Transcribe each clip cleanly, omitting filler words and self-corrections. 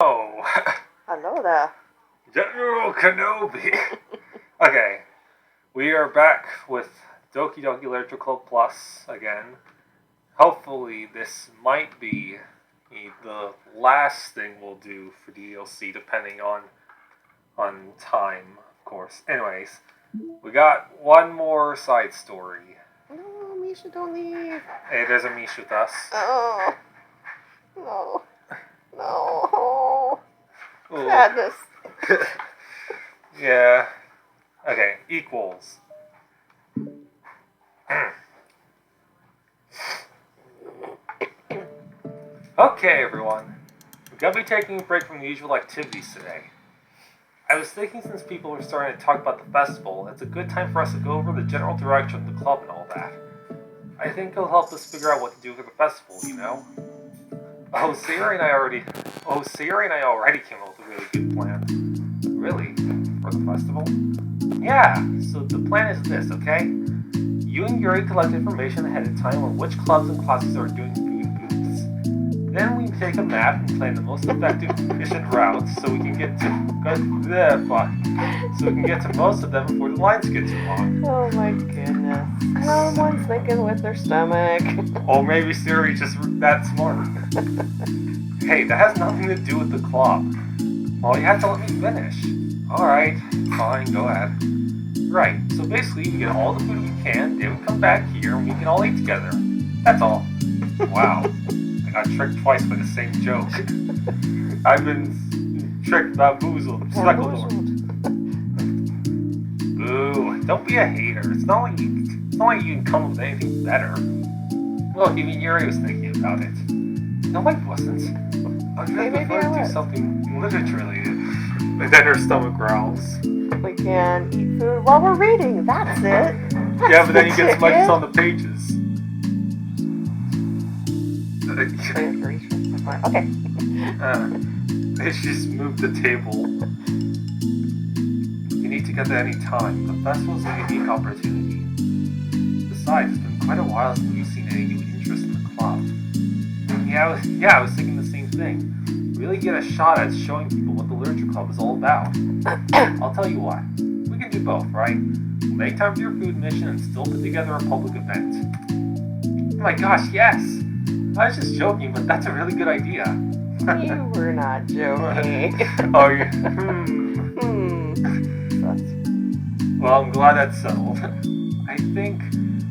Oh, Hello there. General Kenobi. Okay, we are back with Doki Doki Literature Club Plus again. Hopefully, this might be the last thing we'll do for DDLC, depending on time, of course. Anyways, we got one more side story. No, Misha, don't leave. Hey, there's a Mish with us. Oh, no. No. Ooh. Sadness. Yeah. Okay, equals. Okay, everyone. We're going to be taking a break from the usual activities today. I was thinking since people are starting to talk about the festival, it's a good time for us to go over the general direction of the club and all that. I think it'll help us figure out what to do for the festival, you know? Sierra and I already came up with a really good plan. Really? For the festival? Yeah, so the plan is this, okay? You and Yuri collect information ahead of time on which clubs and classes are doing food booths. Then we take a map and plan the most effective, efficient routes so we can get to most of them before the lines get too long. Oh my goodness. Someone's thinking with their stomach. Or maybe Siri just that smart. Hey, that has nothing to do with the club. Well, you have to let me finish. Alright, fine, go ahead. Right, so basically we get all the food we can, then we come back here and we can all eat together. That's all. Wow, I got tricked twice by the same joke. I've been tricked, bamboozled, speckled over. Boo, don't be a hater. It's not like you can come up with anything better. Look, even Yuri was thinking about it. No, I wasn't. I was just prefer to do something literature related. And then her stomach growls. We can eat food while we're reading. That's it. Yeah, but then you get smudges on the pages. Okay. They just moved the table. You need to get there any time. The festival's a unique opportunity. Besides, it's been quite a while since we've seen any new interest in the club. Yeah, I was thinking the same thing. Really get a shot at showing people what the literature club is all about. I'll tell you what, we can do both, right? We'll make time for your food mission and still put together a public event. Oh my gosh, yes! I was just joking, but that's a really good idea. You were not joking. Oh, yeah. Well, I'm glad that's settled. I think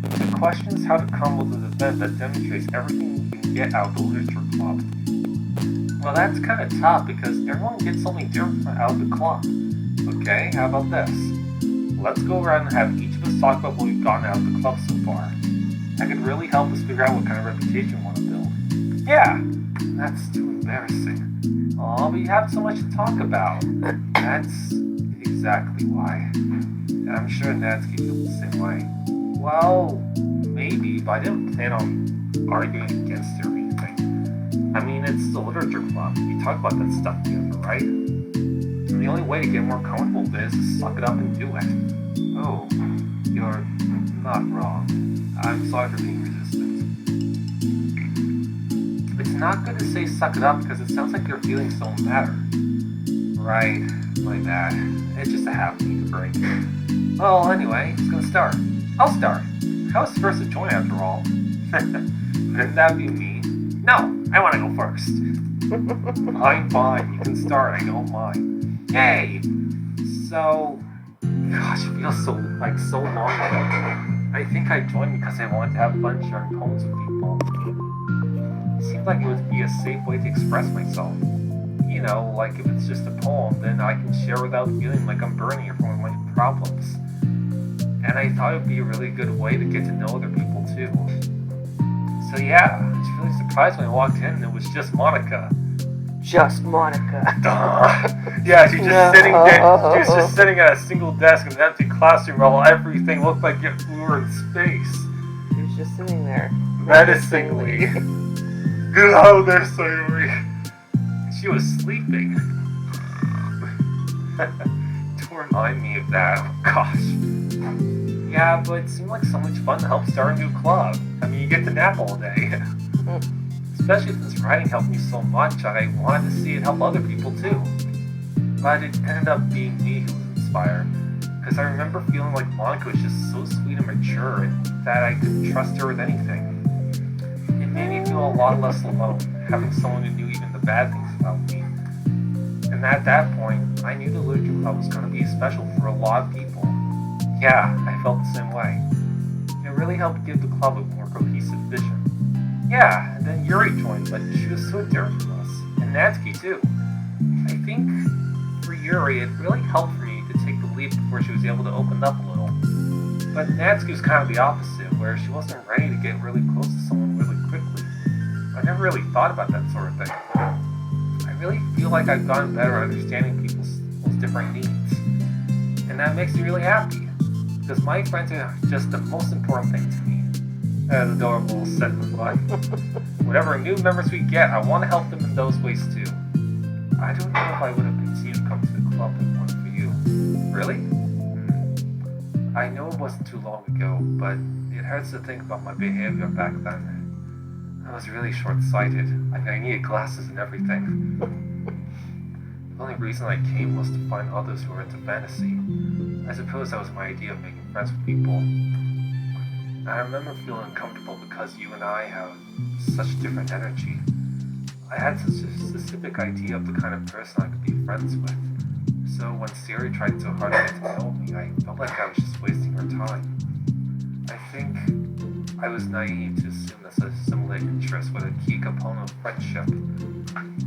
the question is how to come up with an event that demonstrates everything we can get out of the literature club. Well, that's kind of tough because everyone gets something different out of the club. Okay, how about this? Let's go around and have each of us talk about what we've gotten out of the club so far. That could really help us figure out what kind of reputation we want to build. Yeah, that's too embarrassing. Aw, but you have so much to talk about. That's exactly why. And I'm sure Nadsky feels the same way. Well, maybe, but I didn't plan on arguing against it or anything. I mean, it's the literature club. We talk about that stuff together, right? And the only way to get more comfortable with it is to suck it up and do it. Oh, you're not wrong. I'm sorry for being resistant. It's not good to say suck it up because it sounds like your feelings don't matter. Right, my bad. It's just a habit we need to break. Well, anyway, who's gonna start? I'll start. I was first to join after all. Couldn't that be me? No, I want to go first. Fine, you can start, I don't mind. Yay! So, gosh, it feels so long ago. I think I joined because I wanted to have fun sharing poems with people. It seemed like it would be a safe way to express myself. You know, like if it's just a poem, then I can share without feeling like I'm burning it for one of my problems. And I thought it would be a really good way to get to know other people too. So yeah, I was really surprised when I walked in and it was just Monika. Just Monika. Yeah, she was just sitting at a single desk in an empty classroom while everything looked like we were in space. She was just sitting there. Menacingly. Oh, they're sorry. She was sleeping. Don't remind me of that. Oh, gosh. Yeah, but it seemed like so much fun to help start a new club. I mean, you get to nap all day. Especially since writing helped me so much, I wanted to see it help other people too. But it ended up being me who was inspired, because I remember feeling like Monika was just so sweet and mature, and that I could trust her with anything. It made me feel a lot less alone, having someone who knew even the bad things about me. And at that point, I knew the Literature Club was going to be special for a lot of people. Yeah, I felt the same way. It really helped give the club a more cohesive vision. Yeah, and then Yuri joined, but she was so different from us. And Natsuki too. I think for Yuri, it really helped for me to take the leap before she was able to open up a little. But Natsuki was kind of the opposite, where she wasn't ready to get really close to someone really quickly. I never really thought about that sort of thing. I really feel like I've gotten better at understanding people's different needs. And that makes me really happy, because my friends are just the most important thing to me. As adorable, said goodbye. Whatever new members we get, I want to help them in those ways too. I don't know if I would have continued to come to the club if it wasn't for you. Really? I know it wasn't too long ago, but it hurts to think about my behavior back then. I was really short-sighted. I needed glasses and everything. The only reason I came was to find others who were into fantasy. I suppose that was my idea of making friends with people. I remember feeling uncomfortable because you and I have such different energy. I had such a specific idea of the kind of person I could be friends with. So when Siri tried so hard to get to know me, I felt like I was just wasting her time. I think I was naive to assume that such similar interests were a key component of friendship.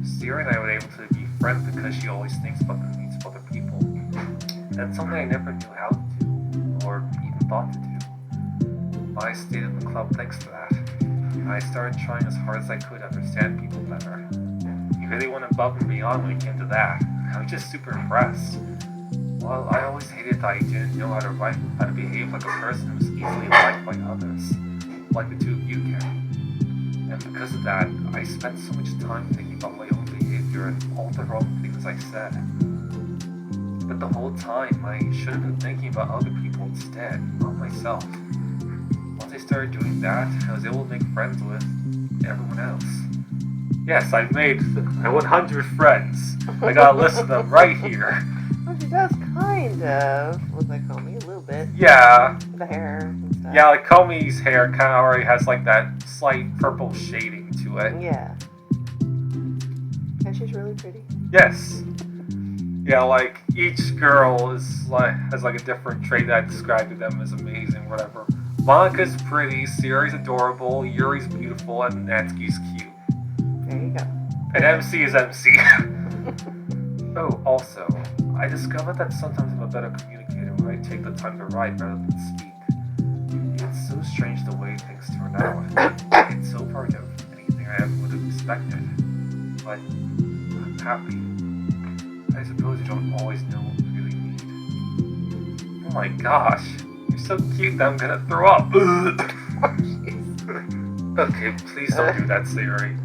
Siri and I were able to be friends because she always thinks about the needs of other people. That's something I never knew how to do, or even thought to do. I stayed in the club thanks to that. I started trying as hard as I could to understand people better. You really went above and beyond when it came to that. I was just super impressed. Well, I always hated that I didn't know how to behave like a person who was easily liked by others, like the two of you can. And because of that, I spent so much time thinking about my own behavior and all the wrong things I said. But the whole time, I should have been thinking about other people instead, not myself. Once I started doing that, I was able to make friends with everyone else. Yes, I've made 100 friends. I got a list of them right here. Well, she does kind of. What they call me? A little bit. Yeah. The hair and stuff. Yeah, like Komi's hair kind of already has like that slight purple shading to it. Yeah. And she's really pretty. Yes. Yeah, like each girl has like a different trait that I described to them as amazing, whatever. Monika's pretty, Siri's adorable, Yuri's beautiful, and Natsuki's cute. There you go. And MC is MC. Oh, also, I discovered that sometimes I'm a better communicator when I take the time to write rather than speak. It's so strange the way things turn out. It's so far different from anything I ever would have expected. But I'm happy. I suppose you don't always know what you really need. Oh my gosh, you're so cute that I'm gonna throw up. Okay, please don't do that, Siri.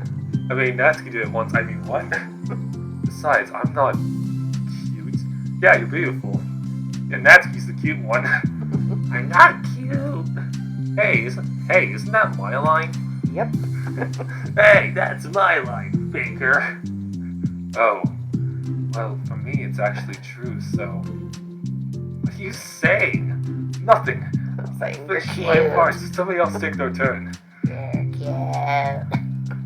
I mean, Natsuki did it once. I mean, what? Besides, I'm not cute. Yeah, you're beautiful. And Natsuki's the cute one. I'm not cute. Hey, isn't that my line? Yep. Hey, that's my line, Baker. Oh. Well, for me, it's actually true, so... What are you saying? Nothing. I'm saying you're Fix cute. my parts. Somebody else take their turn. You're cute.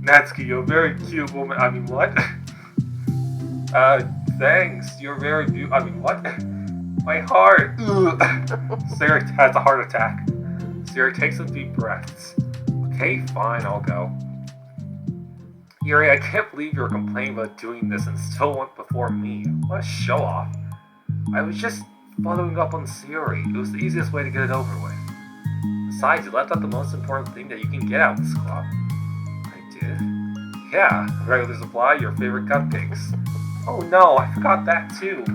Natsuki, you're a very cute woman. I mean, what? Thanks. You're very beautiful. I mean, what? My heart. Sarah has a heart attack. Sarah takes some deep breaths. Okay, fine, I'll go. Yuri, I can't believe you're complaining about doing this and still went before me. What a show-off. I was just following up on Siri. It was the easiest way to get it over with. Besides, you left out the most important thing that you can get out of this club. I did? Yeah, regular supply, your favorite cupcakes. Oh no, I forgot that too. I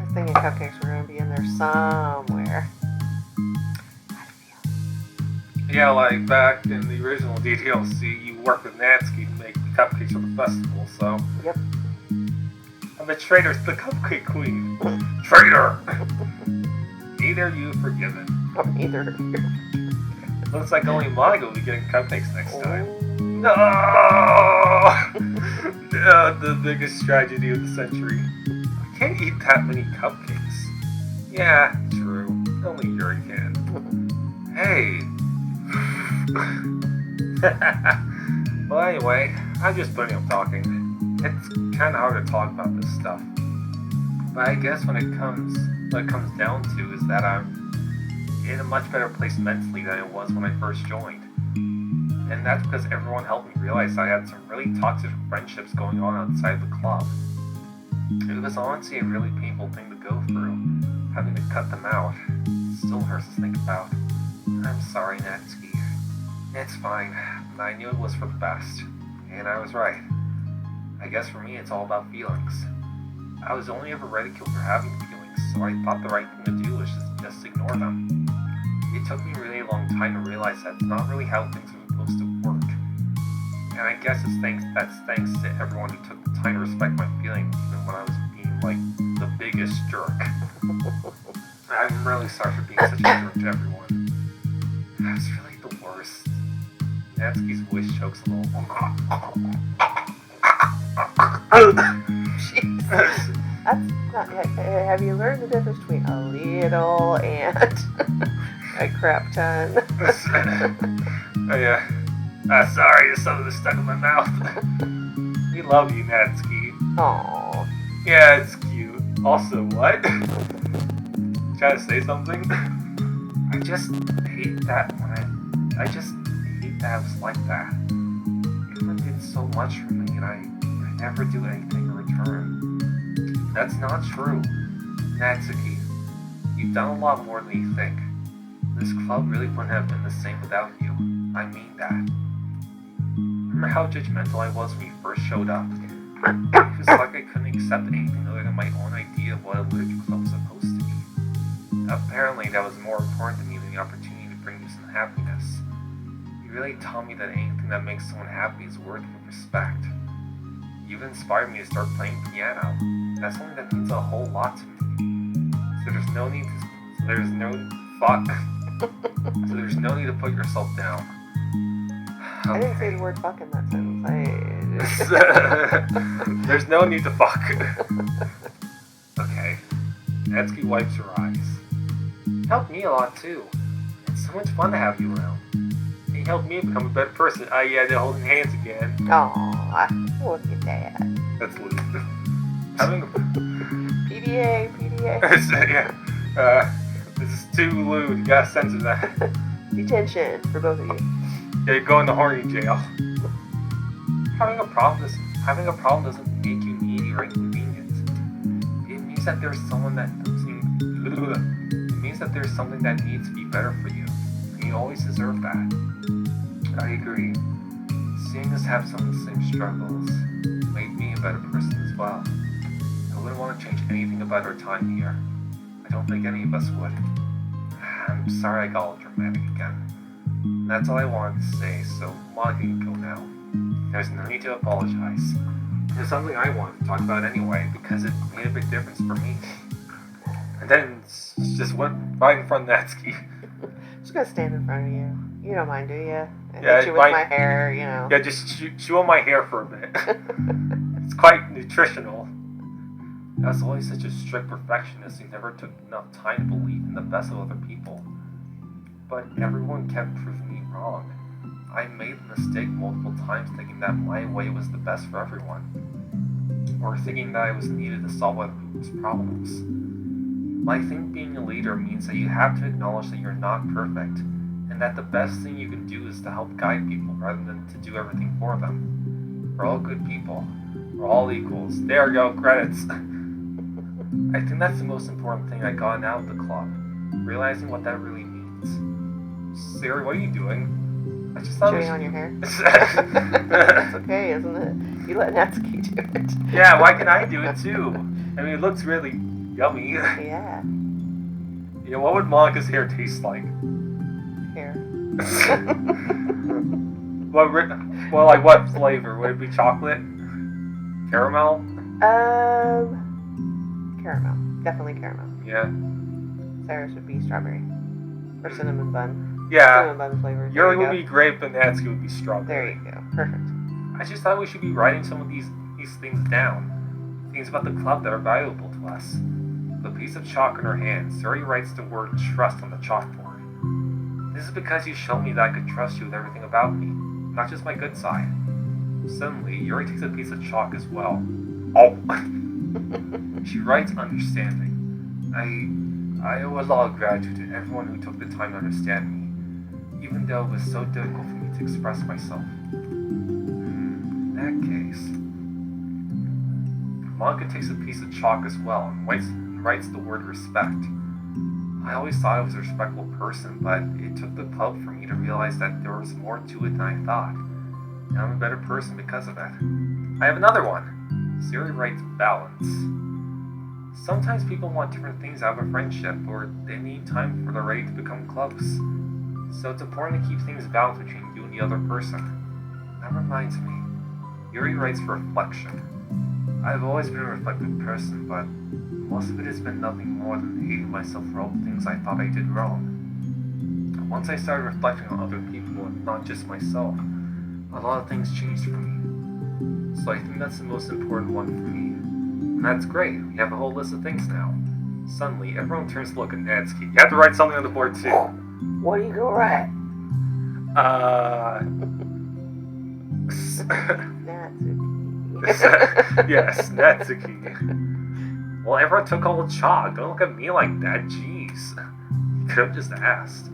was thinking cupcakes were going to be in there somewhere. Yeah, like back in the original DDLC, you worked with Natsuki to make the cupcakes for the festival, so... Yep. I'm a traitor to the cupcake queen. Traitor! Neither you forgiven. Either. Looks like only Monika will be getting cupcakes next time. No! The biggest tragedy of the century. I can't eat that many cupcakes. Yeah, true. Only Yuri can. Hey! Well, anyway, I'm just putting up talking. It's kind of hard to talk about this stuff. But I guess what it comes down to is that I'm in a much better place mentally than I was when I first joined. And that's because everyone helped me realize I had some really toxic friendships going on outside the club. It was honestly a really painful thing to go through, having to cut them out. It still hurts to think about. I'm sorry, Natsuki. It's fine. I knew it was for the best. And I was right. I guess for me it's all about feelings. I was only ever ridiculed for having feelings, so I thought the right thing to do was just ignore them. It took me a really long time to realize that's not really how things are supposed to work. And I guess that's thanks to everyone who took the time to respect my feelings even when I was being like the biggest jerk. I'm really sorry for being such a jerk to everyone. I was really the worst. Natsuki's voice chokes a little. Jesus. That's not. Have you learned the difference between a little and a crap ton? Oh yeah. Sorry, there's something stuck in my mouth. We love you, Natsuki. Aww. Yeah, it's cute. Also, what? Trying to say something? I just hate that I just hate that I was like that. Everyone did so much for me, and I never do anything in return. That's not true. Natsuki, you've done a lot more than you think. This club really wouldn't have been the same without you. I mean that. Remember how judgmental I was when you first showed up? It was like I couldn't accept anything other than my own idea of what a literature club was supposed to be. Apparently that was more important to me than the opportunity to bring you some happiness. You really taught me that anything that makes someone happy is worthy of respect. You've inspired me to start playing piano. That's something that means a whole lot to me. So there's no need to put yourself down. Okay. I didn't say the word fuck in that sentence. There's no need to fuck. Okay. Natsuki wipes her eyes. You helped me a lot too. It's so much fun to have you around. And you helped me become a better person. Yeah, they're holding hands again. Aww, look at that. That's lewd. Having a... PDA. Yeah. This is too lewd. You gotta censor that. Detention for both of you. Yeah, you're going to horny jail. Having a problem doesn't make you needy or inconvenient. It means that there's something that needs to be better for you, and you always deserve that. I agree. Seeing us have some of the same struggles made me a better person as well. I wouldn't want to change anything about our time here. I don't think any of us would. I'm sorry I got all dramatic again. That's all I wanted to say, so Monika can go now. There's no need to apologize. There's something I wanted to talk about anyway, because it made a big difference for me. And then just went right in front of Natsuki. Just gonna stand in front of you. You don't mind, do you? And Yeah, hit you with my hair, you know. Yeah, just chew on my hair for a bit. It's quite nutritional. I was always such a strict perfectionist who never took enough time to believe in the best of other people. But everyone kept proving me wrong. I made the mistake multiple times thinking that my way was the best for everyone. Or thinking that I was needed to solve other people's problems. I think being a leader means that you have to acknowledge that you're not perfect, and that the best thing you can do is to help guide people rather than to do everything for them. We're all good people. We're all equals. There we go, credits. I think that's the most important thing I got out of the club. Realizing what that really means. Siri, what are you doing? I just thought chewing on your hair. It's okay, isn't it? You let Natsuki do it. Yeah, why can't I do it too? I mean, it looks really yummy. Yeah. You know, what would Monika's hair taste like? Hair. What flavor? Would it be chocolate? Caramel? Caramel. Definitely caramel. Yeah. Sarah's would be strawberry. Or cinnamon bun. Yeah. Cinnamon bun flavor. Yuri would be grape and Natsuki would be strawberry. There you go. Perfect. I just thought we should be writing some of these things down. Things about the club that are valuable to us. With a piece of chalk in her hand, Suri writes the word trust on the chalkboard. This is because you showed me that I could trust you with everything about me, not just my good side. Suddenly, Yuri takes a piece of chalk as well. Oh! She writes understanding. I owe a lot of gratitude to everyone who took the time to understand me, even though it was so difficult for me to express myself. In that case... Monika takes a piece of chalk as well and writes the word respect. I always thought I was a respectful person, but it took the club for me to realize that there was more to it than I thought. And I'm a better person because of it. I have another one. Siri writes balance. Sometimes people want different things out of a friendship, or they need time before they're ready to become close. So it's important to keep things balanced between you and the other person. That reminds me. Yuri writes reflection. I've always been a reflective person, but most of it has been nothing more than hating myself for all the things I thought I did wrong. Once I started reflecting on other people and not just myself, a lot of things changed for me. So I think that's the most important one for me. And that's great, we have a whole list of things now. Suddenly, everyone turns to look at Natsuki. You have to write something on the board too. What do you go write? Natsuki. Yes, Natsuki. Well, everyone took all the chalk. Don't look at me like that, jeez. You could have just asked.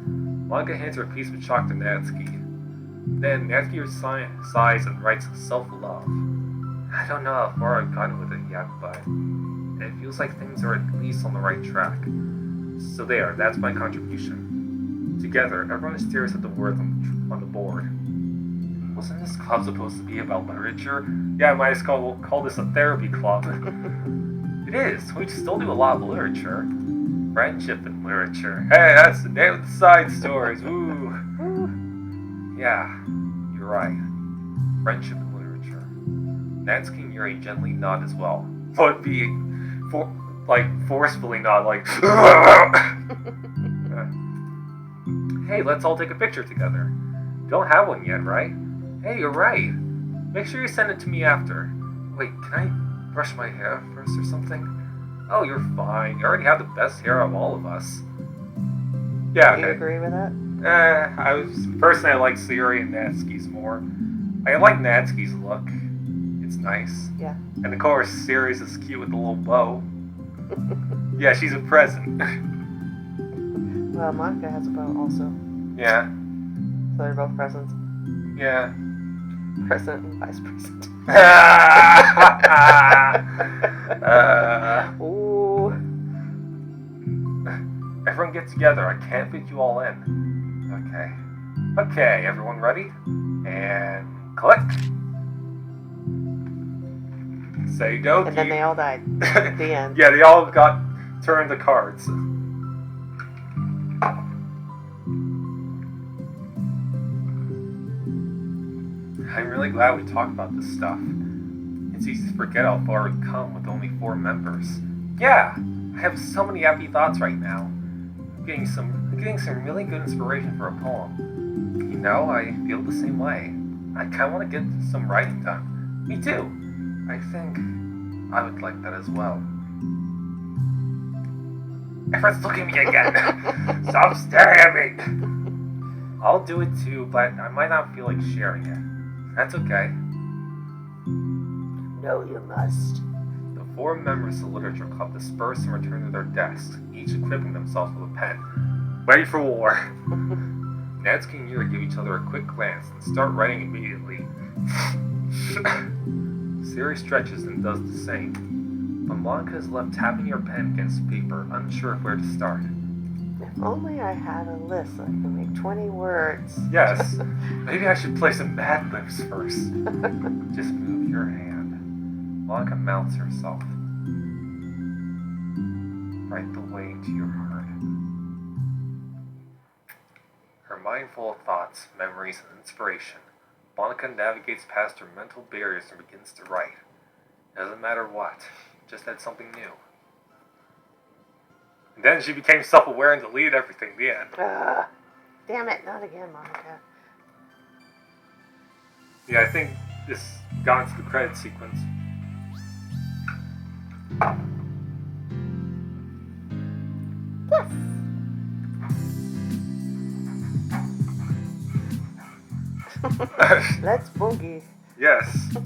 Monika hands her a piece of chalk to Natsuki. Then Natsuki sighs and writes self-love. I don't know how far I've gotten with it yet, but it feels like things are at least on the right track. So there, that's my contribution. Together, everyone stares at the words on the board. Wasn't this club supposed to be about literature? Yeah, I might as well call this a therapy club. It is. We still do a lot of literature. Friendship and literature. Hey, that's the name of the side stories. Ooh. Yeah, you're right. Friendship and literature. Natsuki and Yuri gently nod as well. But being forcefully nod, like. Hey, let's all take a picture together. You don't have one yet, right? Hey, you're right. Make sure you send it to me after. Wait, can I brush my hair first or something? Oh, you're fine. You already have the best hair of all of us. Yeah, okay. Do you agree with that? Personally, I like Siri and Natsuki's more. I like Natsuki's look. It's nice. Yeah. And of course, Siri's is cute with the little bow. Yeah, she's a present. Well, Monika has a bow also. Yeah. So they're both presents. Yeah. Present and vice president. Ooh. Everyone get together. I can't fit you all in. Okay, everyone ready? And click. Say dokie. And then they all died. The end. Yeah, they all got turned to cards. I'm really glad we talked about this stuff. It's easy to forget how far we've come with only 4 members. Yeah, I have so many happy thoughts right now. I'm getting some really good inspiration for a poem. You know, I feel the same way. I kind of want to get some writing done. Me too. I think I would like that as well. Everyone's looking at me again. Stop staring at me. I'll do it too, but I might not feel like sharing it. That's okay. No, you must. The 4 members of the Literature Club disperse and return to their desks, each equipping themselves with a pen. Ready for war. Natsuki and Yuri give each other a quick glance and start writing immediately. Siri stretches and does the same. But Monika is left tapping her pen against paper, unsure of where to start. If only I had a list so I could make 20 words. Yes. Maybe I should play some Mad Libs first. Just move your hand. Monika mounts herself. Right the way into your heart. Her mind full of thoughts, memories, and inspiration, Monika navigates past her mental barriers and begins to write. It doesn't matter what, just add something new. And then she became self-aware and deleted everything. The end. Damn it, not again, Monica. Yeah, I think this got into the credit sequence. Yes! Let's boogie. Yes.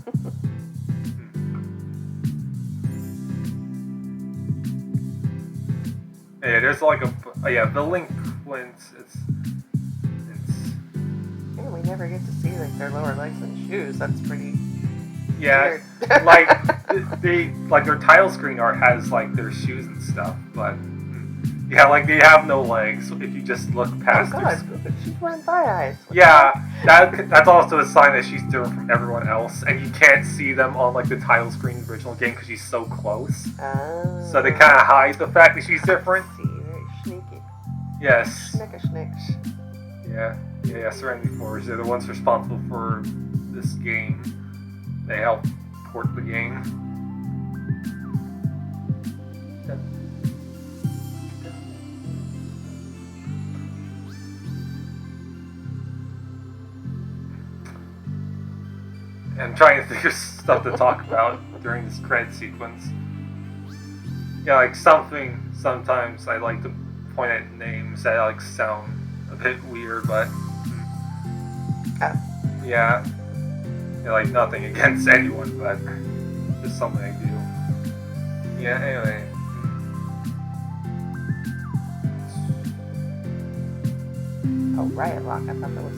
Yeah, there's like delinquents. It's. And we never get to see like their lower legs and shoes. That's pretty. Yeah, weird. like they like their title screen art has like their shoes and stuff, but yeah, like they have no legs. If you just look past Oh their. God, she's wearing thigh eyes. Yeah, that's also a sign that she's different from everyone else, and you can't see them on like the title screen of the original game because she's so close. So they kind of hide the fact that she's different. See, very sneaky. Yes. Snicks. Yeah. Serenity Forge. They're the ones responsible for this game. They helped port the game. I'm trying to think of stuff to talk about during this credit sequence. Yeah, like sometimes I like to point at names that like sound a bit weird, but yeah, like nothing against anyone, but just something I do. Yeah, anyway. Oh, Riot Rock. I thought that was.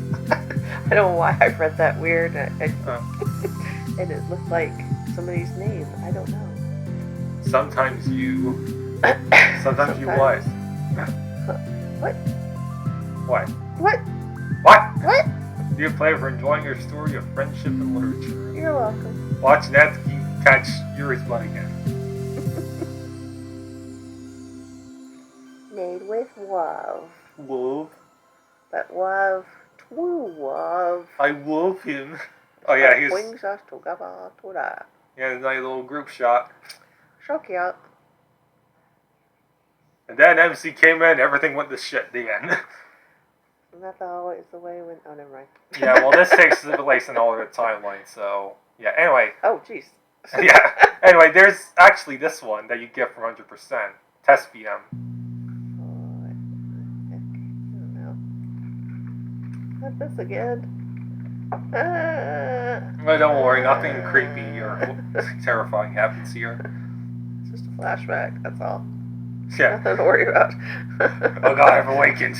I don't know why I read that weird. And it looked like somebody's name. I don't know. Sometimes you what? What? What? What? What? Do you play for enjoying your story of friendship and literature? You're welcome. Watch Natsuki catch Yuri's blood again. Made with love. Love? But love, true love. I love him. Oh yeah, that brings us together today. Yeah, a nice little group shot. So cute. And then MC came in, everything went to shit at the end. And that's always the way when. Oh, never mind. Yeah, well, this takes place in all of the timeline, so yeah. Anyway. Oh, jeez. Yeah. Anyway, there's actually this one that you get for 100%. Test VM. Not this again. Well, don't worry, nothing creepy or terrifying happens here. It's just a flashback, that's all. Yeah. Nothing to worry about. Oh god, I've awakened.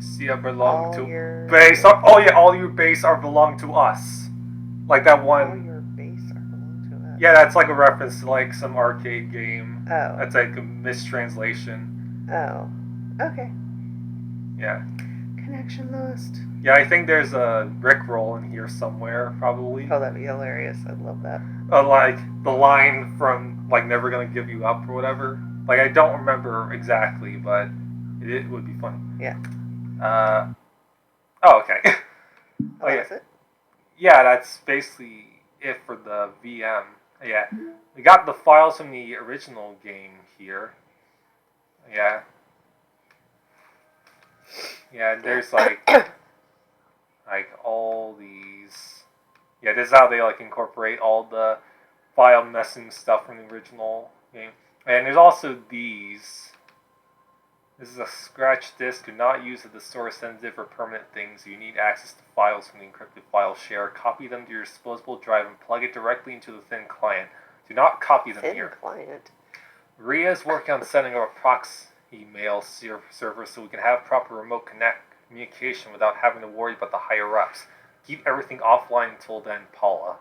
See, I belong to base. Oh yeah, all your base are belong to us. Like that one. All your base are belong to us. Yeah, that's like a reference to like some arcade game. Oh. That's like a mistranslation. Oh. Okay. Yeah. Connection lost. Yeah, I think there's a Rickroll in here somewhere, probably. Oh, that'd be hilarious. I'd love that. Like the line from like "Never Gonna Give You Up" or whatever. Like I don't remember exactly, but it would be funny. Yeah. Oh, okay. Oh, that's it? Yeah, that's basically it for the VM. Yeah. We got the files from the original game here. Yeah. Yeah, there's like all these. Yeah, this is how they like incorporate all the file messing stuff from the original game. And there's also these. This is a scratch disk. Do not use it to store sensitive or permanent things. You need access to files from the encrypted file share. Copy them to your disposable drive and plug it directly into the thin client. Do not copy them here. Thin client. Ria is working on setting up a proxy email server so we can have proper remote communication without having to worry about the higher ups. Keep everything offline until then, Paula.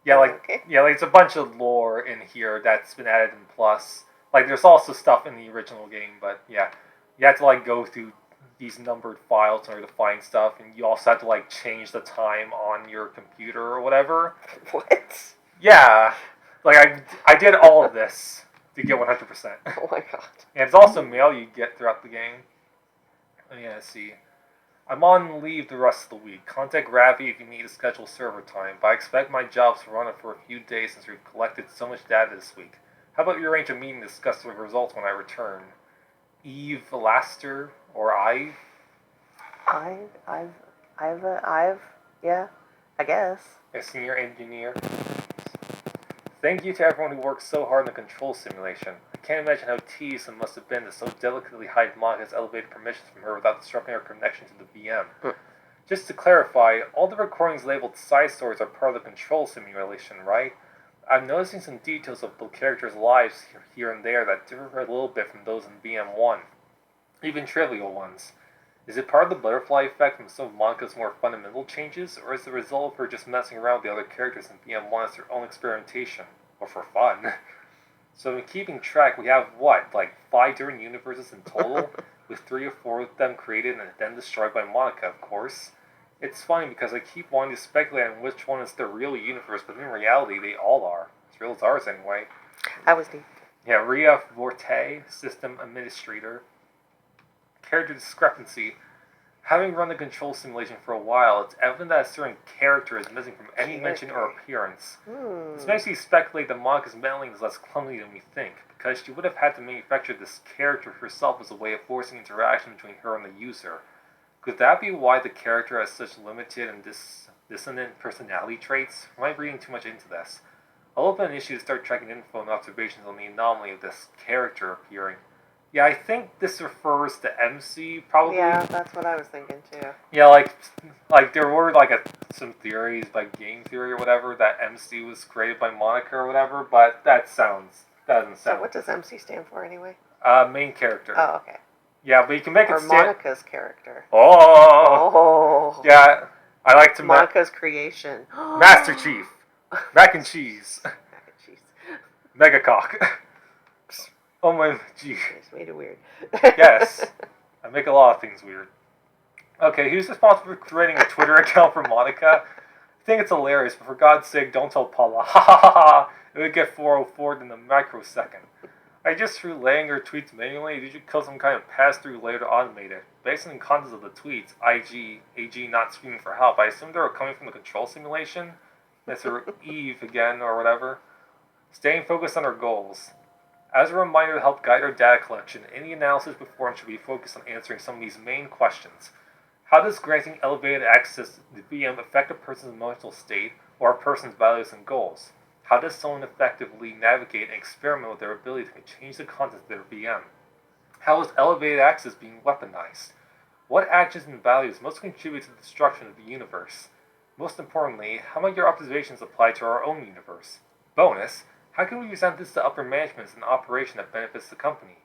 Yeah, like it's a bunch of lore in here that's been added in Plus. Like, there's also stuff in the original game, but yeah. You have to, like, go through these numbered files in order to find stuff, and you also have to, like, change the time on your computer or whatever. What? Yeah. Like, I did all of this to get 100%. Oh my god. And it's also mail you get throughout the game. Yeah, let's see. I'm on leave the rest of the week. Contact Ravi if you need to schedule server time, but I expect my jobs to run it for a few days since we've collected so much data this week. How about you arrange a meeting to discuss the results when I return? Eve Laster or I? Yeah, I guess. A senior engineer. Thank you to everyone who worked so hard in the control simulation. I can't imagine how tedious it must have been to so delicately hide Monika's elevated permissions from her without disrupting her connection to the VM. Just to clarify, all the recordings labeled side stories are part of the control simulation, right? I'm noticing some details of the characters' lives here and there that differ a little bit from those in BM1, even trivial ones. Is it part of the butterfly effect from some of Monika's more fundamental changes, or is it the result of her just messing around with the other characters in BM1 as their own experimentation? Or for fun? So in keeping track, we have what, like 5 different universes in total, with 3 or 4 of them created and then destroyed by Monika, of course. It's funny because I keep wanting to speculate on which one is the real universe, but in reality they all are. As real as ours anyway. That was neat. Yeah, Ria Vorte, System Administrator. Character discrepancy. Having run the control simulation for a while, it's evident that a certain character is missing from any mention or appearance. This makes me speculate that Monika's meddling is less clumsy than we think, because she would have had to manufacture this character herself as a way of forcing interaction between her and the user. Could that be why the character has such limited and dissonant personality traits? Am I reading too much into this? I'll open an issue to start tracking info and observations on the anomaly of this character appearing. Yeah, I think this refers to MC, probably. Yeah, that's what I was thinking too. Yeah, like there were some theories, like game theory or whatever, that MC was created by Monika or whatever, but that doesn't sound. So what does MC stand for anyway? Main character. Oh, okay. Yeah, but you can make or it stand. Monika's character. Oh. Yeah, I like to. Monika's creation. Master Chief, mac and cheese. Mac and cheese. Mega cock. Oh my gee. It's made it weird. Yes. I make a lot of things weird. Okay, who's responsible for creating a Twitter account for Monika? I think it's hilarious, but for God's sake, don't tell Paula. Ha ha ha ha! It would get 404 in a microsecond. I just threw laying her tweets manually. Did you kill some kind of pass-through layer to automate it? Based on the contents of the tweets, AG not screaming for help, I assumed they were coming from the control simulation. That's her Eve again, or whatever. Staying focused on our goals. As a reminder to help guide our data collection, any analysis performed should be focused on answering some of these main questions. How does granting elevated access to the VM affect a person's emotional state or a person's values and goals? How does someone effectively navigate and experiment with their ability to change the contents of their VM? How is elevated access being weaponized? What actions and values most contribute to the destruction of the universe? Most importantly, how might your observations apply to our own universe? Bonus, how can we present this to upper management as an operation that benefits the company?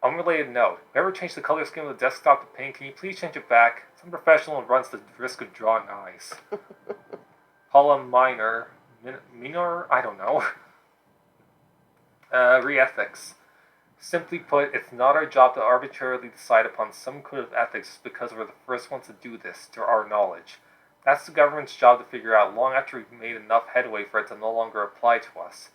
Unrelated note, whoever changed the color scheme of the desktop to pink, can you please change it back? Some professional runs the risk of drawing eyes. Paula Minor, I don't know. Re-ethics. Simply put, it's not our job to arbitrarily decide upon some code of ethics just because we're the first ones to do this, to our knowledge. That's the government's job to figure out long after we've made enough headway for it to no longer apply to us.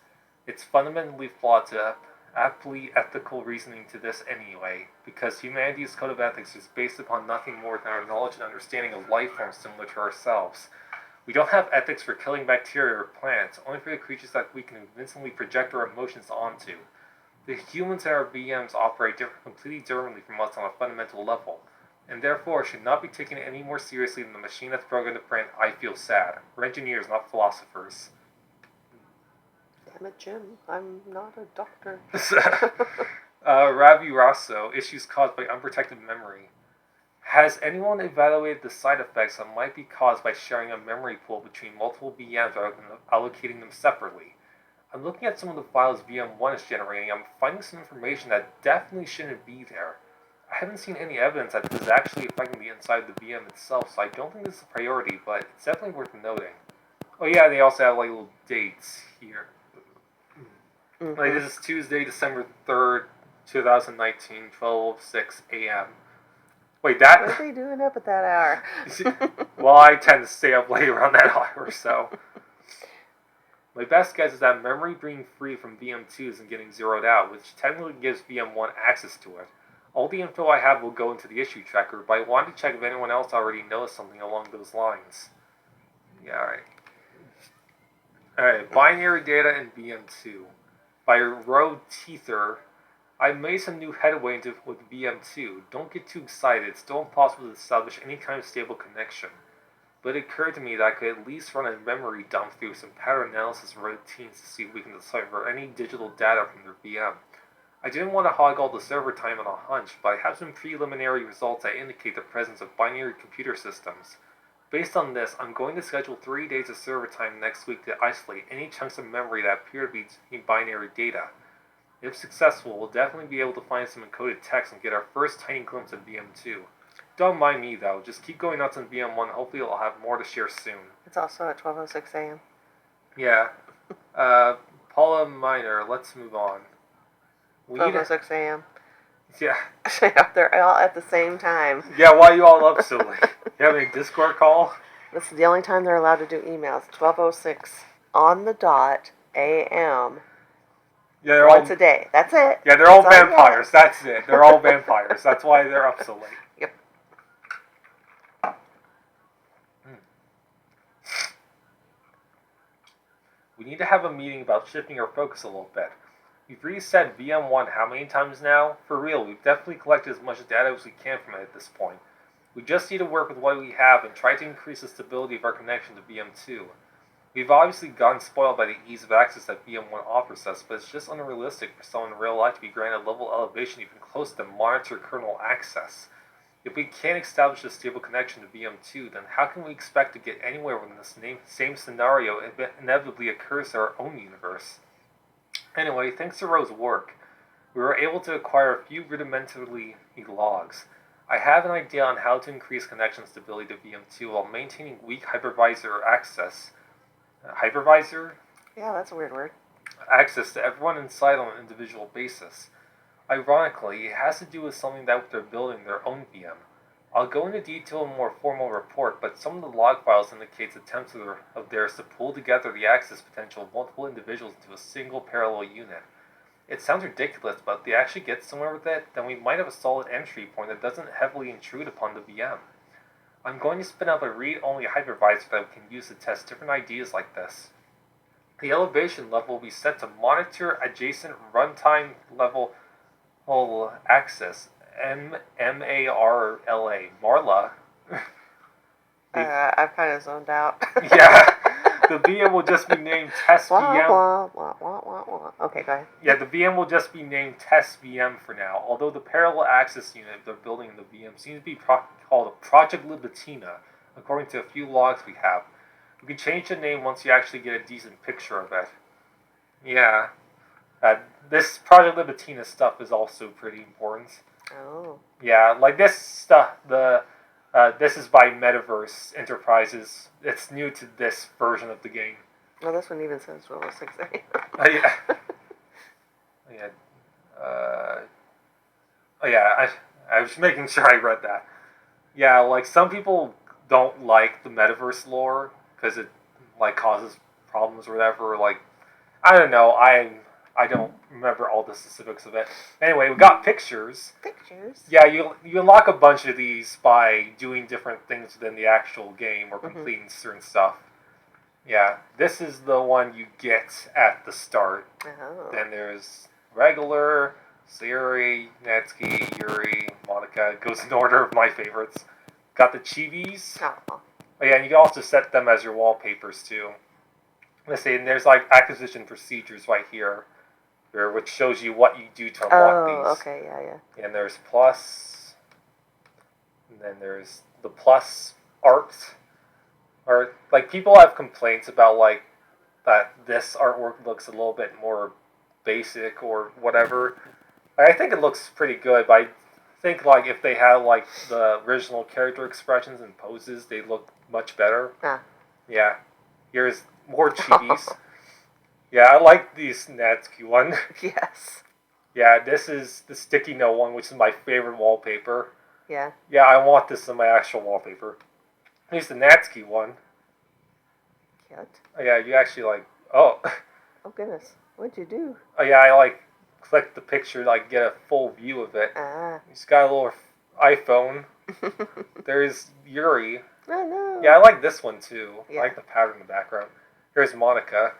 It's fundamentally flawed to aptly ethical reasoning to this anyway, because humanity's code of ethics is based upon nothing more than our knowledge and understanding of life forms similar to ourselves. We don't have ethics for killing bacteria or plants, only for the creatures that we can convincingly project our emotions onto. The humans in our VMs operate completely differently from us on a fundamental level, and therefore should not be taken any more seriously than the machine that's programmed to print "I feel sad." We're engineers, not philosophers. Damn it, Jim. I'm not a doctor. Ravi Rasso, issues caused by unprotected memory. Has anyone evaluated the side effects that might be caused by sharing a memory pool between multiple VMs rather than allocating them separately? I'm looking at some of the files VM1 is generating. I'm finding some information that definitely shouldn't be there. I haven't seen any evidence that this is actually affecting the inside of the VM itself, so I don't think this is a priority, but it's definitely worth noting. Oh yeah, they also have little dates here. Like, this is Tuesday, December 3rd, 2019, 12:06 a.m. Wait, that... What are they doing up at that hour? Well, I tend to stay up late around that hour, so... My best guess is that memory being free from VM2 isn't getting zeroed out, which technically gives VM1 access to it. All the info I have will go into the issue tracker, but I wanted to check if anyone else already knows something along those lines. Yeah, alright. Alright, binary data in VM2. By Roe Teether. I've made some new headway with VM2. Don't get too excited, it's still impossible to establish any kind of stable connection. But it occurred to me that I could at least run a memory dump through some pattern analysis routines to see if we can decipher any digital data from their VM. I didn't want to hog all the server time on a hunch, but I have some preliminary results that indicate the presence of binary computer systems. Based on this, I'm going to schedule 3 days of server time next week to isolate any chunks of memory that appear to be binary data. If successful, we'll definitely be able to find some encoded text and get our first tiny glimpse of VM2. Don't mind me though, just keep going nuts on VM1, hopefully I'll have more to share soon. It's also at 12:06 a.m. Yeah. Paula Minor, let's move on. 12:06 a.m. Yeah. They're all at the same time. Yeah, why are you all up so late? You have any Discord call? This is the only time they're allowed to do emails. 12:06 on the dot a.m. Yeah, they're once a day. That's it. Yeah, they're all vampires. That's it. They're all vampires. That's why they're up so late. Yep. We need to have a meeting about shifting our focus a little bit. We've reset VM1 how many times now? For real, we've definitely collected as much data as we can from it at this point. We just need to work with what we have and try to increase the stability of our connection to VM2. We've obviously gotten spoiled by the ease of access that VM1 offers us, but it's just unrealistic for someone in real life to be granted level elevation even close to monitor kernel access. If we can't establish a stable connection to VM2, then how can we expect to get anywhere when this same scenario inevitably occurs in our own universe? Anyway, thanks to Roe's work, we were able to acquire a few rudimentary logs. I have an idea on how to increase connection stability to VM2 while maintaining weak hypervisor access. Hypervisor? Yeah, that's a weird word. Access to everyone inside on an individual basis. Ironically, it has to do with something that they're building their own VM. I'll go into detail in a more formal report, but some of the log files indicates attempts of theirs to pull together the access potential of multiple individuals into a single parallel unit. It sounds ridiculous, but if they actually get somewhere with it, then we might have a solid entry point that doesn't heavily intrude upon the VM. I'm going to spin up a read-only hypervisor that we can use to test different ideas like this. The elevation level will be set to monitor adjacent runtime level access, M-A-R-L-A, Marla. I've kind of zoned out. Yeah, the VM will just be named Test VM. Okay, go ahead. Yeah, the VM will just be named Test VM for now, although the parallel access unit they're building in the VM seems to be called Project Libitina, according to a few logs we have. We can change the name once you actually get a decent picture of it. Yeah. This Project Libitina stuff is also pretty important. Oh. Yeah, like this stuff, this is by Metaverse Enterprises. It's new to this version of the game. Well, this one even says 12:06 a.m. Yeah. Yeah. Yeah, I was making sure I read that. Yeah, like some people don't like the Metaverse lore because it like causes problems or whatever. Like, I don't know. I don't remember all the specifics of it. Anyway, we got pictures. Pictures? Yeah, you unlock a bunch of these by doing different things within the actual game or completing certain stuff. Yeah, this is the one you get at the start. Oh. Then there's regular, Sayuri, Natsuki, Yuri, Monika. It goes in order of my favorites. Got the chibis. Oh. Oh yeah, and you can also set them as your wallpapers too. Let's see, and there's like acquisition procedures right here, which shows you what you do to unlock these. Oh, okay, yeah. And there's plus, and then there's the plus art. Or like people have complaints about like that this artwork looks a little bit more basic or whatever. I think it looks pretty good, but I think like if they had like the original character expressions and poses, they look much better. Yeah. Here's more chibis. Yeah, I like these Natsuki one. Yes. Yeah, this is the sticky note one, which is my favorite wallpaper. Yeah. Yeah, I want this in my actual wallpaper. Here's the Natsuki one. Cute. Oh, yeah, you actually like... Oh. Oh, goodness. What'd you do? Oh, yeah, I like click the picture, like get a full view of it. Ah. He's got a little iPhone. There's Yuri. Oh no. Yeah, I like this one too. Yeah. I like the pattern in the background. Here's Monika.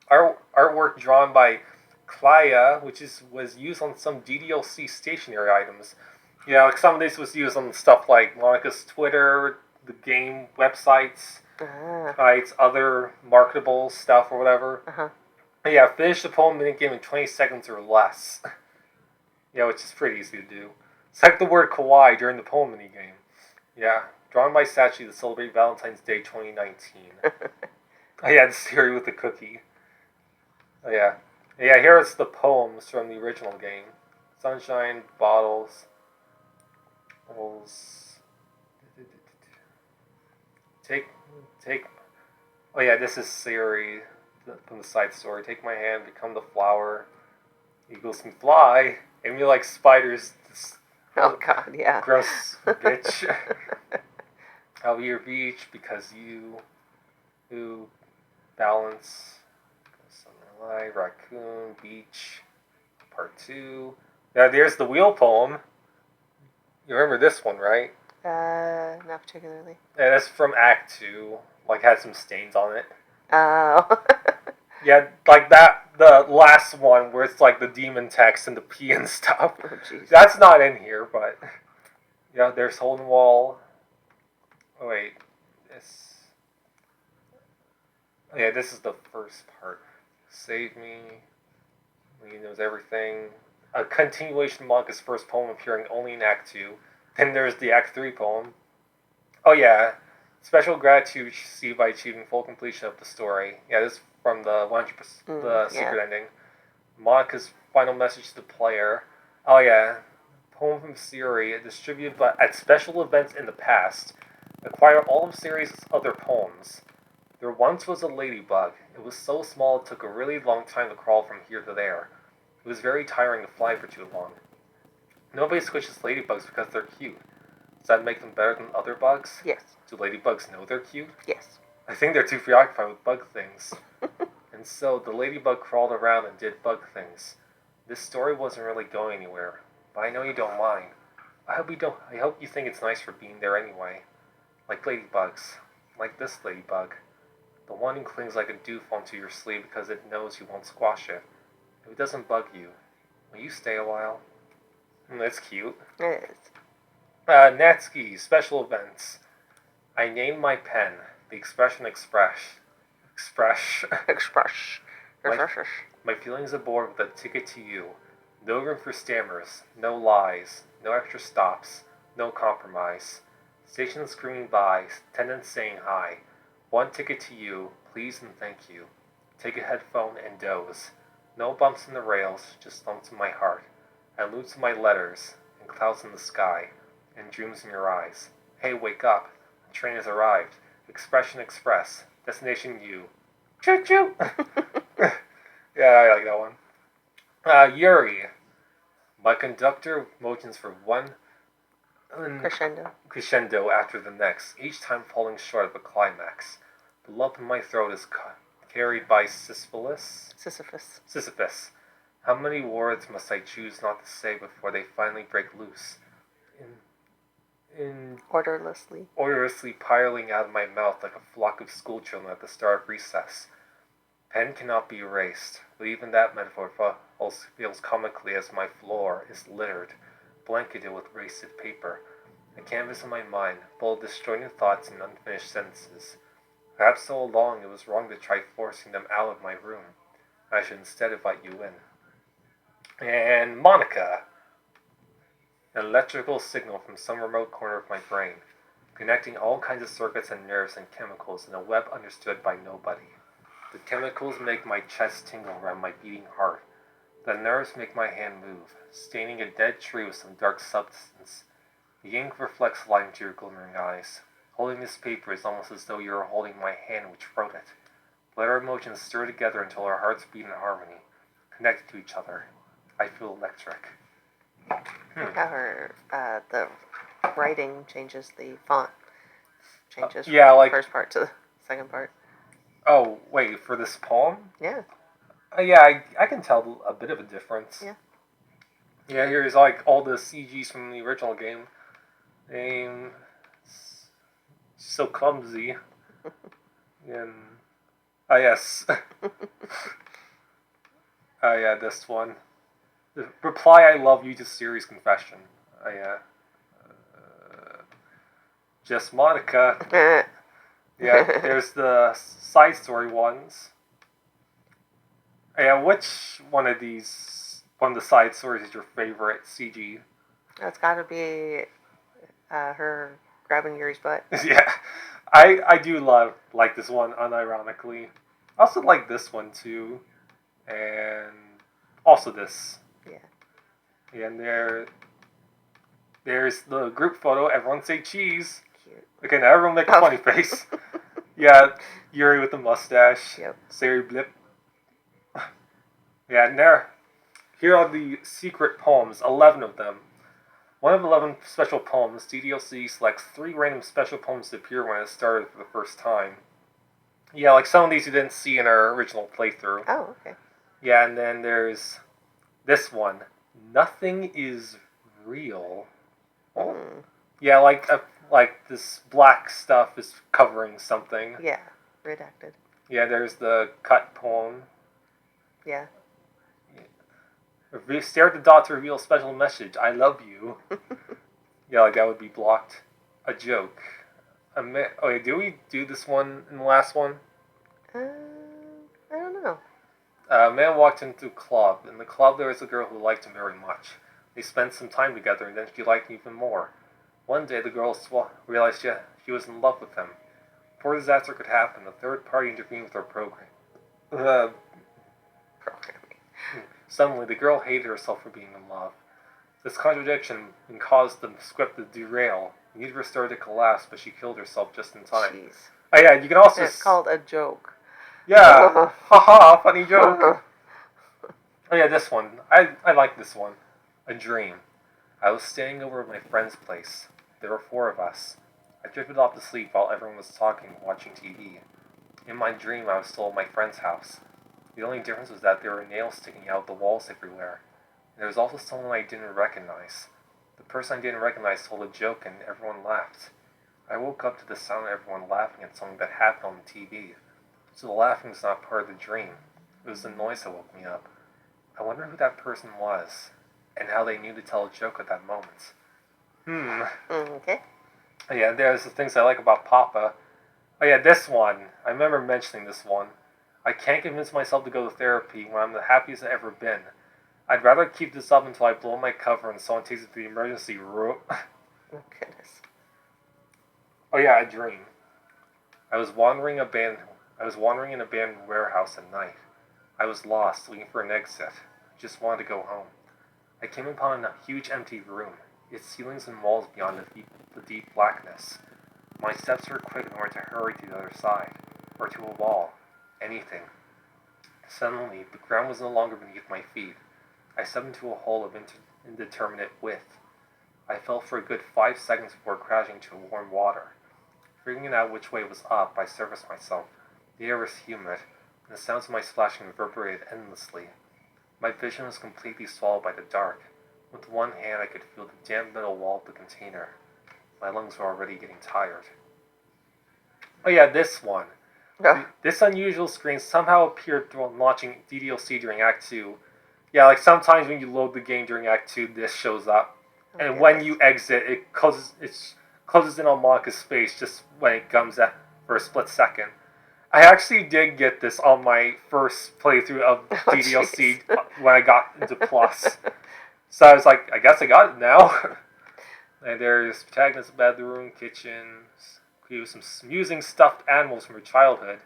Artwork drawn by Klaya, which was used on some DDLC stationery items. Yeah, like some of this was used on stuff like Monika's Twitter, the game websites, sites, other marketable stuff or whatever. Uh-huh. Yeah, finish the poem minigame in 20 seconds or less. Yeah, which is pretty easy to do. Select the word kawaii during the poem minigame. Yeah, drawn by Sachi to celebrate Valentine's Day 2019. I had Siri with the cookie. Oh, yeah. Yeah, here it's the poems from the original game. Sunshine, bottles. Take. Oh yeah, this is Siri from the side story. Take my hand, become the flower. Eagles can fly. And you like spiders. Oh god, yeah. Gross bitch. I'll be your beach because you balance. Sunlight, raccoon, beach. Part 2. Now there's the wheel poem. You remember this one, right? Not particularly. Yeah, that's from Act 2. Like, had some stains on it. Oh. Yeah, like that, the last one where it's like the demon text and the P and stuff. Oh, jeez. That's not in here, but... Yeah, there's Hole in the Wall. Oh, wait. Yeah, this is the first part. Save me. He knows everything. A continuation of Monika's first poem appearing only in Act 2. Then there's the Act 3 poem. Oh yeah, special gratitude received by achieving full completion of the story. Yeah, this is from the 100%, the secret ending. Monika's final message to the player. Oh yeah, poem from Siri, distributed at special events in the past. Acquire all of Siri's other poems. There once was a ladybug. It was so small it took a really long time to crawl from here to there. It was very tiring to fly for too long. Nobody squishes ladybugs because they're cute. Does that make them better than other bugs? Yes. Do ladybugs know they're cute? Yes. I think they're too preoccupied with bug things. And so the ladybug crawled around and did bug things. This story wasn't really going anywhere, but I know you don't mind. I hope you think it's nice for being there anyway. Like ladybugs. Like this ladybug. The one who clings like a doof onto your sleeve because it knows you won't squash it. If it doesn't bug you, will you stay a while? That's cute. It is. Natsuki, special events. I named my pen, the expression express. My feelings aboard with a ticket to you. No room for stammers, no lies, no extra stops, no compromise. Station screaming by, attendants saying hi. One ticket to you, please and thank you. Take a headphone and doze. No bumps in the rails, just thumps in my heart. And loops in my letters, and clouds in the sky, and dreams in your eyes. Hey, wake up. The train has arrived. Expression Express. Destination U. Choo-choo! Yeah, I like that one. Yuri. My conductor motions for one crescendo after the next, each time falling short of a climax. The lump in my throat is carried by Sisyphus. How many words must I choose not to say before they finally break loose? Orderlessly piling out of my mouth like a flock of schoolchildren at the start of recess. Pen cannot be erased, but even that metaphor feels comically as my floor is littered, blanketed with wasted paper. A canvas in my mind, full of disjointed thoughts and unfinished sentences. Perhaps so long it was wrong to try forcing them out of my room. I should instead invite you in. And Monika. An electrical signal from some remote corner of my brain, connecting all kinds of circuits and nerves and chemicals in a web understood by nobody. The chemicals make my chest tingle around my beating heart. The nerves make my hand move, staining a dead tree with some dark substance. The ink reflects light into your glimmering eyes. Holding this paper is almost as though you are holding my hand which wrote it. Let our emotions stir together until our hearts beat in harmony, connected to each other. I feel electric. How the writing changes, the font changes from yeah, the like, first part to the second part. Oh, wait, for this poem? Yeah. Yeah, I can tell a bit of a difference. Yeah. Yeah, here's like all the CGs from the original game. Game. So clumsy. And. Ah, yes. Yeah, this one. The reply I love you to Siri's confession. Yeah. Uh, just Monica. Yeah, there's the side story ones. Yeah, which one of the side stories is your favorite CG? That's got to be her grabbing Yuri's butt. Yeah, I do like this one unironically. I also like this one too, and also this. Yeah. And there's the group photo. Everyone say cheese. Cute. Okay, now everyone make a funny face. Yeah, Yuri with the mustache. Yep. Sari blip. Yeah, and here are the secret poems. 11 of them. One of 11 special poems, DDLC selects 3 random special poems to appear when it started for the first time. Yeah, like some of these you didn't see in our original playthrough. Oh, okay. Yeah, and then there's this one. Nothing is real. Oh. Yeah, like this black stuff is covering something. Yeah, redacted. Yeah, there's the cut poem. Yeah. Stare at the dot to reveal a special message. I love you. Yeah, like that would be blocked. A joke. Okay, do we do this one in the last one? I don't know. A man walked into a club. In the club, there was a girl who liked him very much. They spent some time together, and then she liked him even more. One day, the girl realized she was in love with him. Before disaster could happen, a third party intervened with her program. Programming. Suddenly, the girl hated herself for being in love. This contradiction caused the script to derail. The universe started to collapse, but she killed herself just in time. Jeez. Oh yeah, you can also... It's called a joke. Yeah. Haha, funny joke. Oh yeah, this one. I like this one. A dream. I was staying over at my friend's place. There were 4 of us. I drifted off to sleep while everyone was talking and watching TV. In my dream, I was still at my friend's house. The only difference was that there were nails sticking out of the walls everywhere. And there was also someone I didn't recognize. The person I didn't recognize told a joke and everyone laughed. I woke up to the sound of everyone laughing at something that happened on the TV. So the laughing was not part of the dream. It was the noise that woke me up. I wonder who that person was, and how they knew to tell a joke at that moment. Okay. Yeah, there's the things I like about Papa. Oh yeah, this one. I remember mentioning this one. I can't convince myself to go to therapy when I'm the happiest I've ever been. I'd rather keep this up until I blow my cover and someone takes it to the emergency room. Oh, goodness. Oh yeah, a dream. I was wandering in an abandoned warehouse at night. I was lost, looking for an exit. I just wanted to go home. I came upon a huge empty room, its ceilings and walls beyond the deep blackness. My steps were quick in order to hurry to the other side, or to a wall, anything. Suddenly, the ground was no longer beneath my feet. I stepped into a hole of indeterminate width. I fell for a good 5 seconds before crashing into warm water. Figuring out which way was up, I surfaced myself. The air was humid, and the sounds of my splashing reverberated endlessly. My vision was completely swallowed by the dark. With one hand, I could feel the damp metal wall of the container. My lungs were already getting tired. Oh yeah, this one. This unusual screen somehow appeared while launching DDLC during Act 2. Yeah, like sometimes when you load the game during Act 2, this shows up. And when you exit, it closes in on Monika's space just when it comes out for a split second. I actually did get this on my first playthrough of DDLC when I got into Plus. So I was like, I guess I got it now. And there's protagonist's bedroom, kitchen, some amusing stuffed animals from her childhood.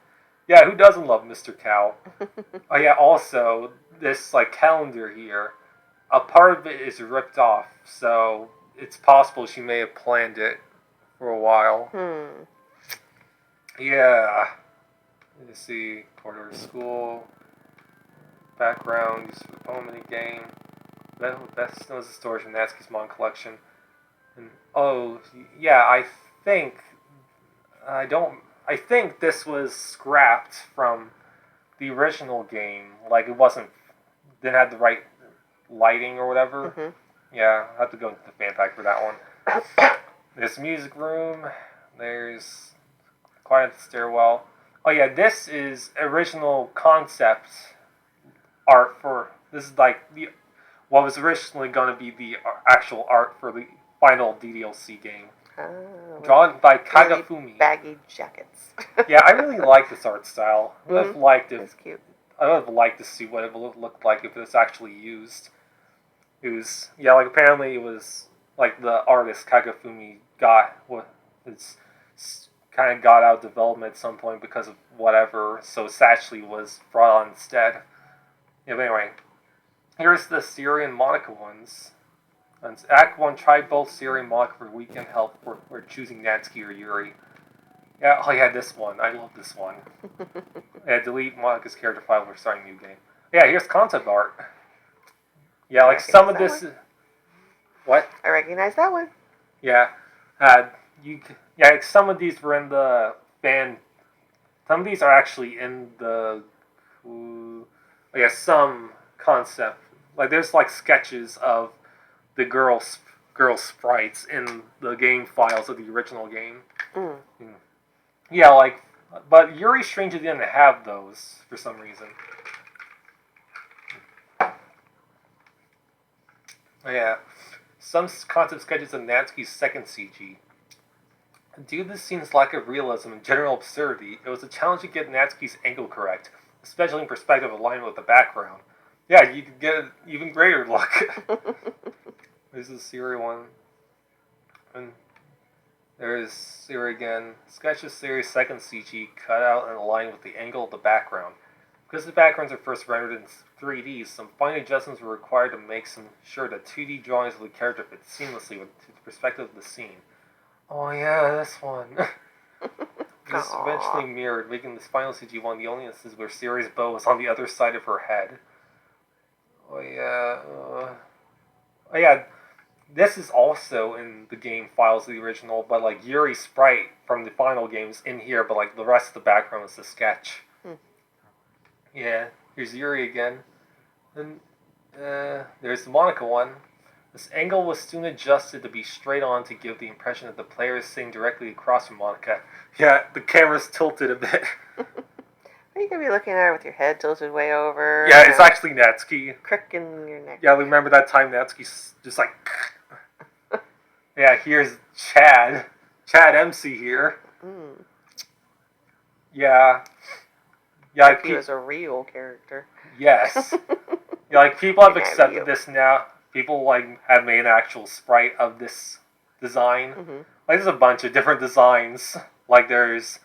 Yeah, who doesn't love Mr. Cow? Oh yeah, also, this calendar here, a part of it is ripped off, so it's possible she may have planned it for a while. Yeah. Let's see, quarter of school, background, used for the poem in the game. Best knows the story from Natsuki's Mon collection. And I think I I think this was scrapped from the original game. Like, it didn't have the right lighting or whatever. Mm-hmm. Yeah, I have to go into the fan pack for that one. This music room. There's quiet stairwell. Oh yeah, this is original concept art for. This is like what was originally going to be the actual art for the final DDLC game. Oh, Drawn by really Kagafumi. baggy jackets. Yeah, I really like this art style. I would have liked It's cute. I would have liked to see what it would have looked like if it was actually used. It was like apparently it was like the artist Kagafumi kind of got out of development at some point because of whatever, so it actually was brought on instead. Yeah, but anyway, here's the Siri and Monika ones. On Act 1, try both Siri and Monika for weekend help for choosing Natsuki or Yuri. Yeah, oh yeah, this one. I love this one. Yeah, delete Monika's character file for starting a new game. Yeah, here's concept art. Yeah, like some of this... What? I recognize that one. Yeah. Like some of these were in the fan... Some of these are actually in the... some concept. Like, there's like sketches of the girl sprites in the game files of the original game. Mm. Yeah, but Yuri strangely didn't have those for some reason. Oh, yeah. Some concept sketches of Natsuki's second CG. Due to this scene's lack of realism and general absurdity, it was a challenge to get Natsuki's angle correct, especially in perspective alignment with the background. Yeah, you could get even greater luck. This is Siri one. And there's Siri again. Sketch of Siri's second CG cut out and aligned with the angle of the background. Because the backgrounds are first rendered in 3D, some fine adjustments were required to make sure that 2D drawings of the character fit seamlessly with the perspective of the scene. Oh yeah, this one. This is eventually mirrored, making this final CG one the only instance where Siri's bow is on the other side of her head. Oh yeah. This is also in the game files of the original, but like Yuri's sprite from the final game's in here, but like the rest of the background is the sketch. Yeah, here's Yuri again. Then there's the Monika one. This angle was soon adjusted to be straight on to give the impression that the player is sitting directly across from Monika. Yeah, the camera's tilted a bit. Are you gonna be looking at her with your head tilted way over? Yeah, it's actually Natsuki. Crick in your neck. Yeah, remember that time Natsuki's just like... Yeah, here's Chad. Chad MC here. Mm. Yeah. Yeah, like he was a real character. Yes. Yeah, like people have accepted this now. People have made an actual sprite of this design. Mm-hmm. Like there's a bunch of different designs. Like there's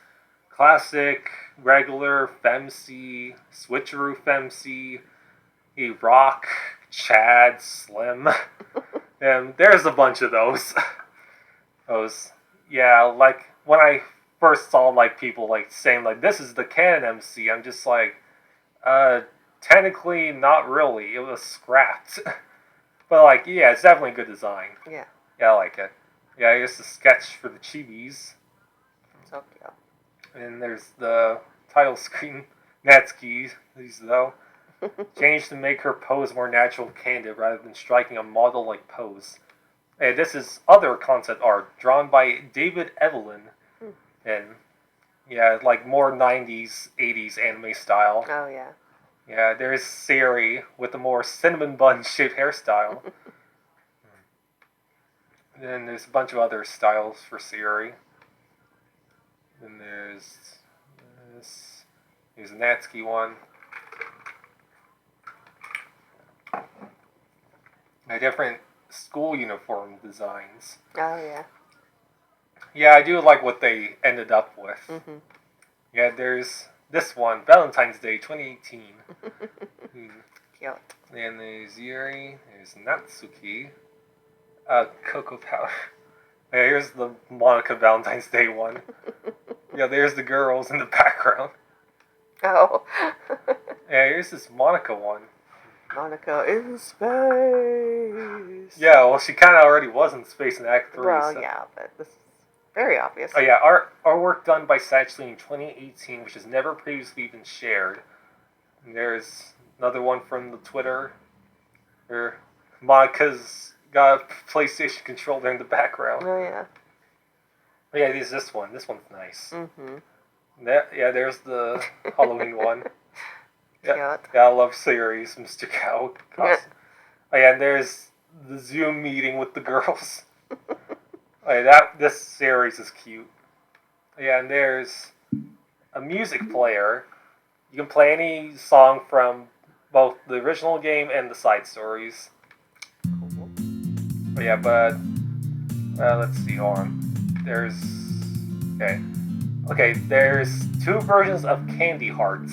classic, regular, femc, switcheroo femc, a rock, Chad, slim, and there's a bunch of those. Yeah, like when I first saw people saying this is the canon MC, I'm just like, technically not really. It was scrapped. But yeah, it's definitely a good design. Yeah. Yeah, I like it. Yeah, here's the sketch for the chibis. So cute. And there's the title screen. Natsuki, these though. Changed to make her pose more natural and candid rather than striking a model-like pose. And this is other concept art drawn by David Evelyn. And yeah, more 90s, 80s anime style. Oh, yeah. Yeah, there's Siri with a more cinnamon bun-shaped hairstyle. And then there's a bunch of other styles for Siri. Then there's this. Here's a Natsuki one. Different school uniform designs. Oh, yeah. Yeah, I do like what they ended up with. Mm-hmm. Yeah, there's this one, Valentine's Day 2018. Cute. And there's Yuri, there's Natsuki, Cocoa Powder. Yeah, here's the Monika Valentine's Day one. Yeah, there's the girls in the background. Oh. Yeah, here's this Monika one. Monika in space. Yeah, well, she kind of already was in space in Act 3. Well, so. yeah, but this is Very obvious. Oh yeah, artwork done by Satchley in 2018, which has never previously been shared. And there's another one from the Twitter, where Monika's got a PlayStation controller in the background. Oh yeah. Oh yeah, there's this one. This one's nice. Mm-hmm. There's the Halloween one. Yeah. Yeah, I love series, Mr. Cow. Yeah. Oh yeah, and there's the Zoom meeting with the girls. Oh yeah, this series is cute. Oh yeah, and there's a music player. You can play any song from both the original game and the side stories. Cool. Oh yeah, but let's see. Hold on. There's two versions of Candy Hearts.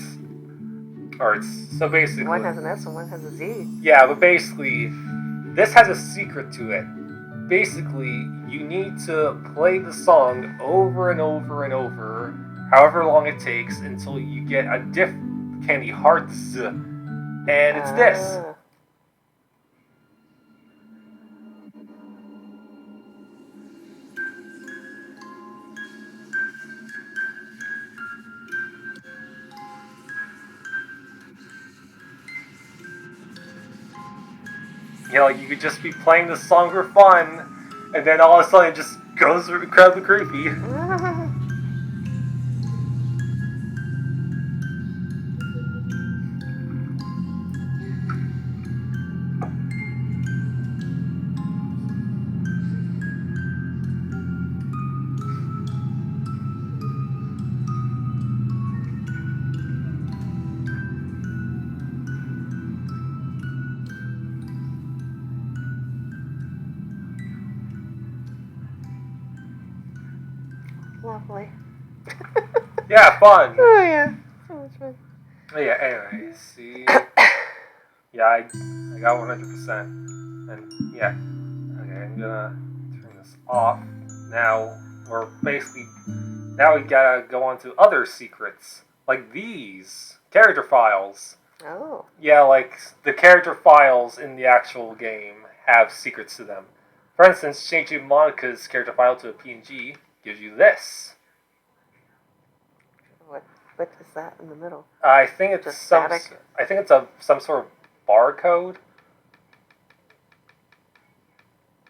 So basically, one has an S and one has a Z. Yeah, but basically, this has a secret to it. Basically, you need to play the song over and over and over, however long it takes, until you get a Candy Hearts, and it's this. You know, you could just be playing the song for fun, and then all of a sudden it just goes incredibly creepy. Lovely. Yeah, fun. Oh yeah, so much fun. Yeah. Anyway, see. Yeah, I got 100%, and yeah. Okay, I'm gonna turn this off. Now we gotta go on to other secrets, like these character files. Oh. Yeah, like the character files in the actual game have secrets to them. For instance, changing Monika's character file to a PNG gives you this. What is that in the middle? I think it's just some. static? I think it's some sort of barcode.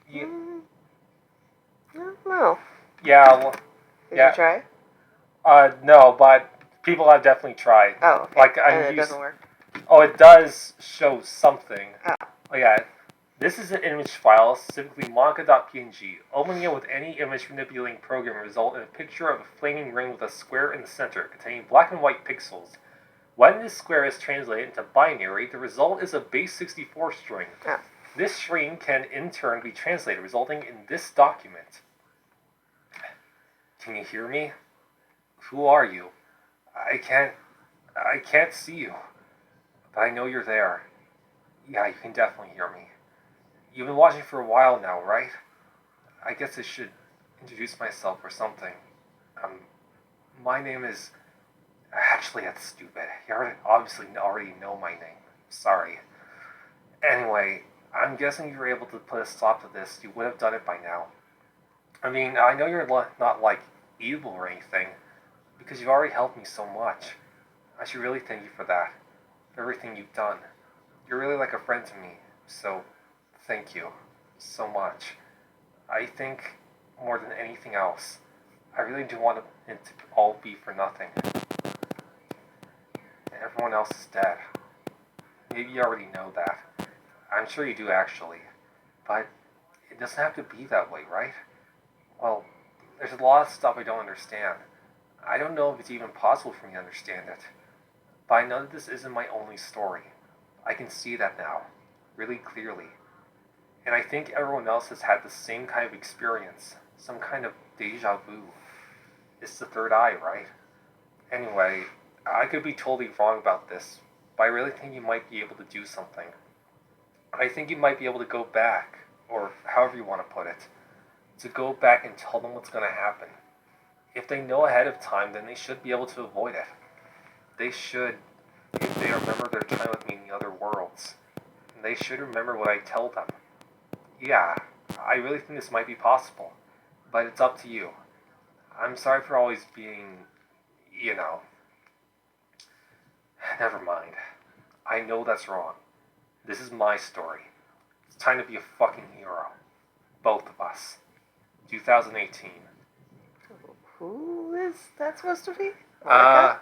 I don't know. Yeah. Well, Did you try? No, but people have definitely tried. Oh, okay. Like it doesn't work. Oh, it does show something. Oh. Oh yeah. This is an image file, specifically Monika.png. Opening it with any image manipulating program will result in a picture of a flaming ring with a square in the center, containing black and white pixels. When this square is translated into binary, the result is a base 64 string. Oh. This string can in turn be translated, resulting in this document. Can you hear me? Who are you? I can't see you, but I know you're there. Yeah, you can definitely hear me. You've been watching for a while now, right? I guess I should introduce myself or something. My name is... Actually, that's stupid. You obviously already know my name. Sorry. Anyway, I'm guessing if you were able to put a stop to this, you would have done it by now. I mean, I know you're not, like, evil or anything, because you've already helped me so much. I should really thank you for that. For everything you've done. You're really like a friend to me, so thank you so much. I think, more than anything else, I really do want it to all be for nothing. Everyone else is dead. Maybe you already know that. I'm sure you do, actually. But it doesn't have to be that way, right? Well, there's a lot of stuff I don't understand. I don't know if it's even possible for me to understand it. But I know that this isn't my only story. I can see that now, really clearly. And I think everyone else has had the same kind of experience, some kind of deja vu. It's the third eye, right? Anyway, I could be totally wrong about this, but I really think you might be able to do something. I think you might be able to go back, or however you want to put it, to go back and tell them what's going to happen. If they know ahead of time, then they should be able to avoid it. They should, if they remember their time with me in the other worlds. They should remember what I tell them. Yeah, I really think this might be possible, but it's up to you. I'm sorry for always being, you know. Never mind. I know that's wrong. This is my story. It's time to be a fucking hero. Both of us. 2018. Who is that supposed to be? Monika?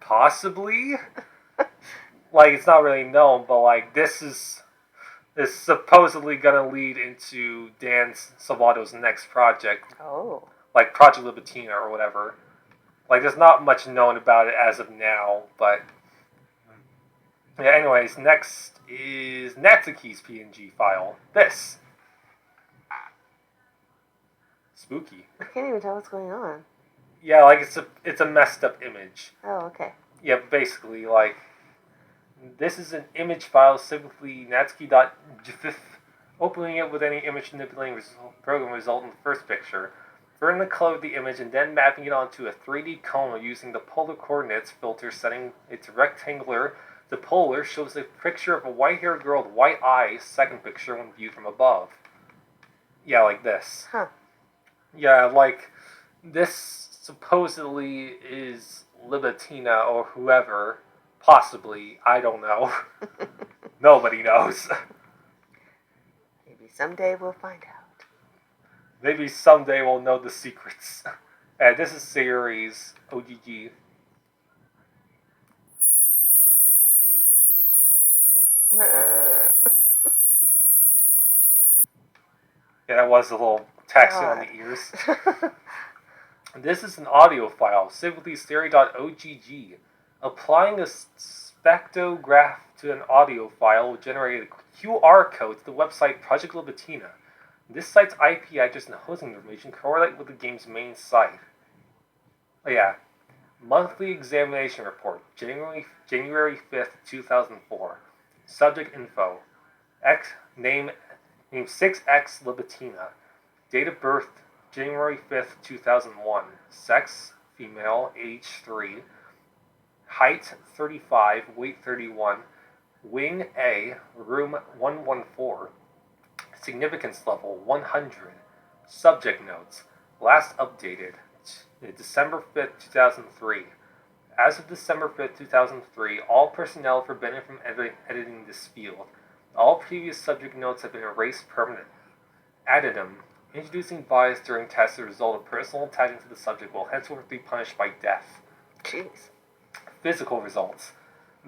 Possibly. Like, it's not really known, but like, this is supposedly gonna lead into Dan Salvato's next project, Oh. like Project Libitina or whatever. Like, there's not much known about it as of now, but yeah. Anyways, next is Natsuki's PNG file. This spooky. I can't even tell what's going on. Yeah, like it's a messed up image. Oh, okay. Yeah, basically, like, this is an image file, simply natsuki.gif. Opening it with any image manipulating program result in the first picture. Burn the color of the image and then mapping it onto a 3D cone using the polar coordinates filter, setting it to rectangular. The polar shows a picture of a white-haired girl with white eyes, second picture when viewed from above. Yeah, like this. Huh. Yeah, like, this supposedly is Libitina or whoever. Possibly. I don't know. Nobody knows. Maybe someday we'll find out. Maybe someday we'll know the secrets. And this is series OGG. Yeah, that was a little taxing on the ears. This is an audio file, simply stereo.ogg. Applying a spectrograph to an audio file will generate a QR code to the website Project Libitina. This site's IP address and hosting information correlate with the game's main site. Oh yeah. Monthly examination report, January 5th, 2004. Subject info. Name 6X Libitina. Date of birth, January 5th, 2001. Sex, female, age 3. Height, 35, weight 31. Wing A, room 114. Significance level, 100. Subject notes. Last updated, December 5th, 2003. As of December 5th, 2003, all personnel forbidden from editing this field. All previous subject notes have been erased permanently. Addendum. Introducing bias during tests as a result of personal attachment to the subject will henceforth be punished by death. Jeez. Physical results.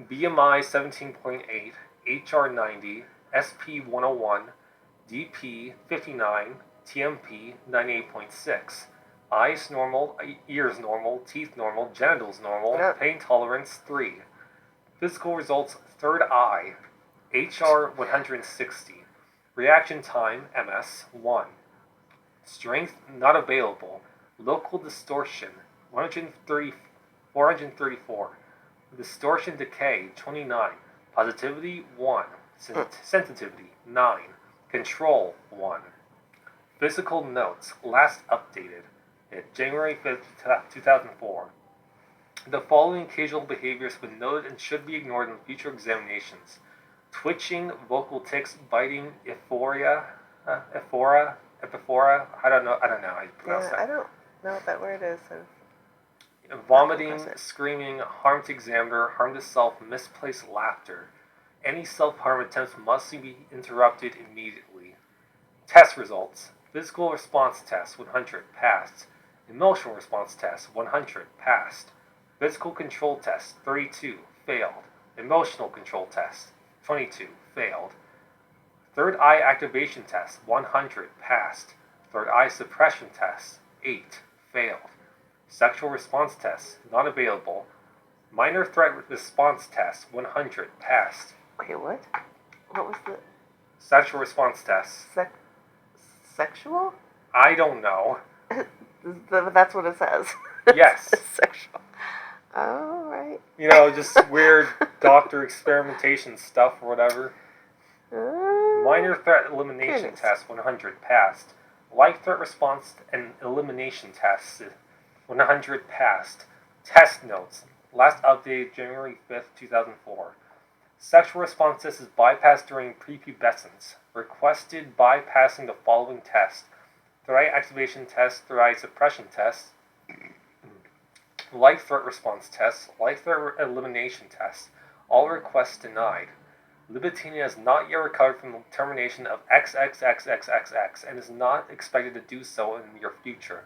BMI 17.8, HR 90, SP 101, DP 59, TMP 98.6. Eyes normal, ears normal, teeth normal, genitals normal, pain tolerance 3. Physical results, third eye, HR 160. Reaction time, MS 1. Strength not available. Local distortion, 434. Distortion decay, 29. Positivity, 1. Sensitivity, 9. Control, 1. Physical notes, last updated, January 5th, 2004. The following occasional behaviors have been noted and should be ignored in future examinations. Twitching, vocal tics, biting, ephora, I don't know how you pronounce that. I don't know what that word is. Vomiting, screaming, harm to examiner, harm to self, misplaced laughter. Any self-harm attempts must be interrupted immediately. Test results. Physical response test, 100, passed. Emotional response test, 100, passed. Physical control test, 32, failed. Emotional control test, 22, failed. Third eye activation test, 100, passed. Third eye suppression test, 8, failed. Sexual response test, not available. Minor threat response test, 100, passed. Wait, what? What was the... Sexual response test. Sexual? I don't know. That's what it says. Yes. Sexual. Alright. You know, just weird doctor experimentation stuff or whatever. Minor threat elimination test, 100, passed. Life threat response and elimination test, 100, passed. Test notes. Last updated January 5th, 2004. Sexual response test is bypassed during prepubescence. Requested bypassing the following test. Third eye activation test, third eye suppression test, Life threat response tests, life threat elimination tests, all requests denied. Libitina has not yet recovered from the termination of XXXXXX and is not expected to do so in the near future.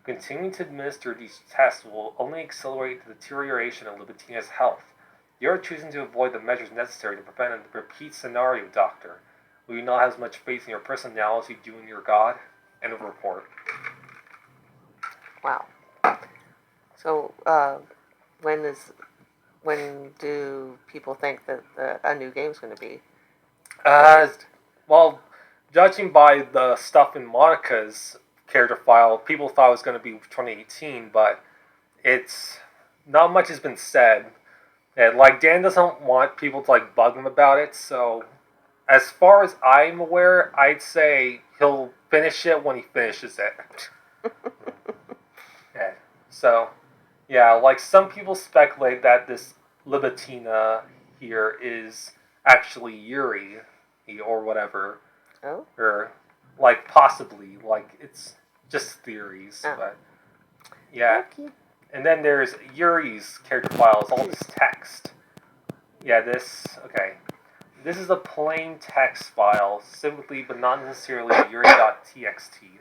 Continuing to administer these tests will only accelerate the deterioration of Libitina's health. You are choosing to avoid the measures necessary to prevent a repeat scenario, Doctor. Will you not have as much faith in your personality due in your God? End of report. Wow. So, when do people think that a new game's going to be? Well, judging by the stuff in Monika's character file, people thought it was going to be 2018, but it's not much has been said. And like Dan doesn't want people to like bug him about it, so as far as I'm aware, I'd say he'll finish it when he finishes it. Yeah. So, yeah, like some people speculate that this Libitina here is actually Yuri or whatever. Oh. Or like possibly, like it's just theories, but yeah. Okay. And then there's Yuri's character files, all this text. Yeah, this is a plain text file, simply but not necessarily Yuri.txt.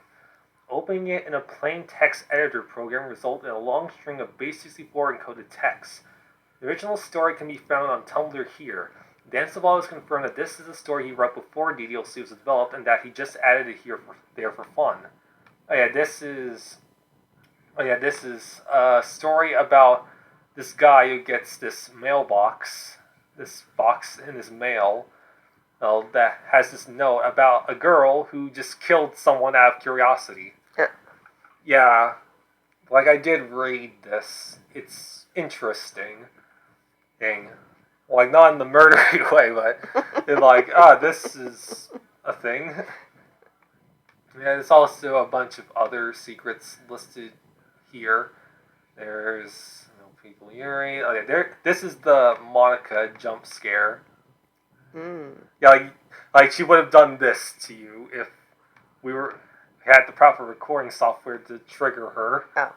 Opening it in a plain text editor program results in a long string of base64 encoded text. The original story can be found on Tumblr here. Dan Saval has confirmed that this is a story he wrote before DDLC was developed and that he just added it there for fun. This is a story about this guy who gets this mailbox, this box in his mail, that has this note about a girl who just killed someone out of curiosity. Yeah, like I did read this. It's interesting. Like, not in the murdery way, but it's like, this is a thing. Yeah, there's also a bunch of other secrets listed here. There's people Yuri. This is the Monika jump scare. Yeah, like she would have done this to you if we had the proper recording software to trigger her. Oh.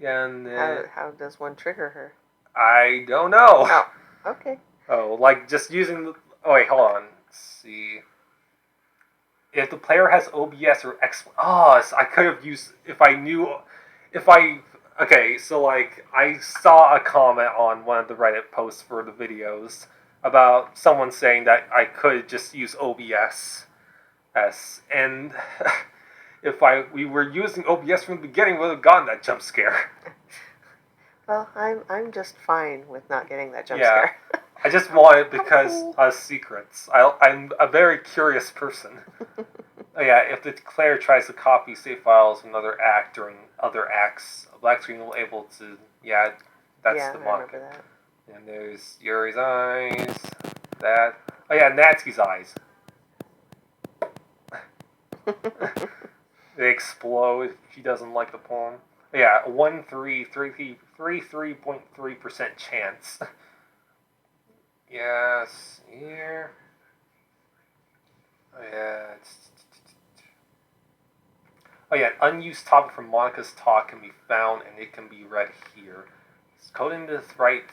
Yeah, and how does one trigger her? I don't know. Oh, okay. Oh, like just using oh wait, hold on. Let's see. If the player has OBS or X... Oh, so I could have used... Okay, so like, I saw a comment on one of the Reddit posts for the videos about someone saying that I could just use OBS. And if we were using OBS from the beginning, we would have gotten that jump scare. Well, I'm just fine with not getting that jump scare. I just want it because of secrets. I'm a very curious person. If the player tries to copy save files from another act during other acts, a black screen will able to... Yeah, that's the Monika. That. And there's Yuri's eyes. That. Oh yeah, Natsuki's eyes. They explode if she doesn't like the poem. Yeah, 33.3% chance. Yes, here. An unused topic from Monika's talk can be found and it can be read here. It's coding this right.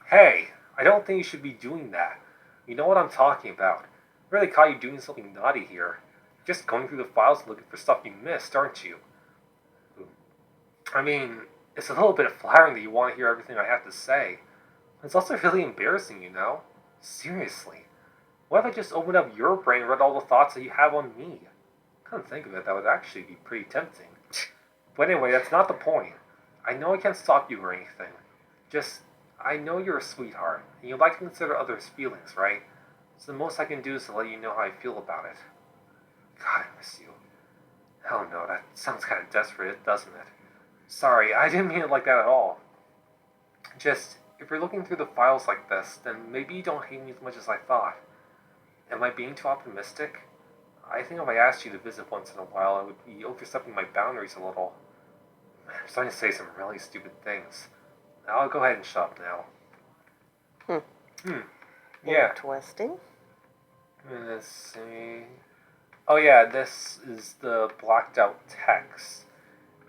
Hey, I don't think you should be doing that. You know what I'm talking about. I really caught you doing something naughty here. You're just going through the files and looking for stuff you missed, aren't you? I mean, it's a little bit flattering that you want to hear everything I have to say. It's also really embarrassing, you know? Seriously. What if I just opened up your brain and read all the thoughts that you have on me? Come think of it, that would actually be pretty tempting. But anyway, that's not the point. I know I can't stop you or anything. I know you're a sweetheart, and you like to consider others' feelings, right? So the most I can do is to let you know how I feel about it. God, I miss you. Hell no, that sounds kind of desperate, doesn't it? Sorry, I didn't mean it like that at all. Just... if you're looking through the files like this, then maybe you don't hate me as much as I thought. Am I being too optimistic? I think if I asked you to visit once in a while, I would be overstepping my boundaries a little. I'm starting to say some really stupid things. I'll go ahead and shut up now. Yeah. Interesting. Let's see. Oh yeah, this is the blacked out text.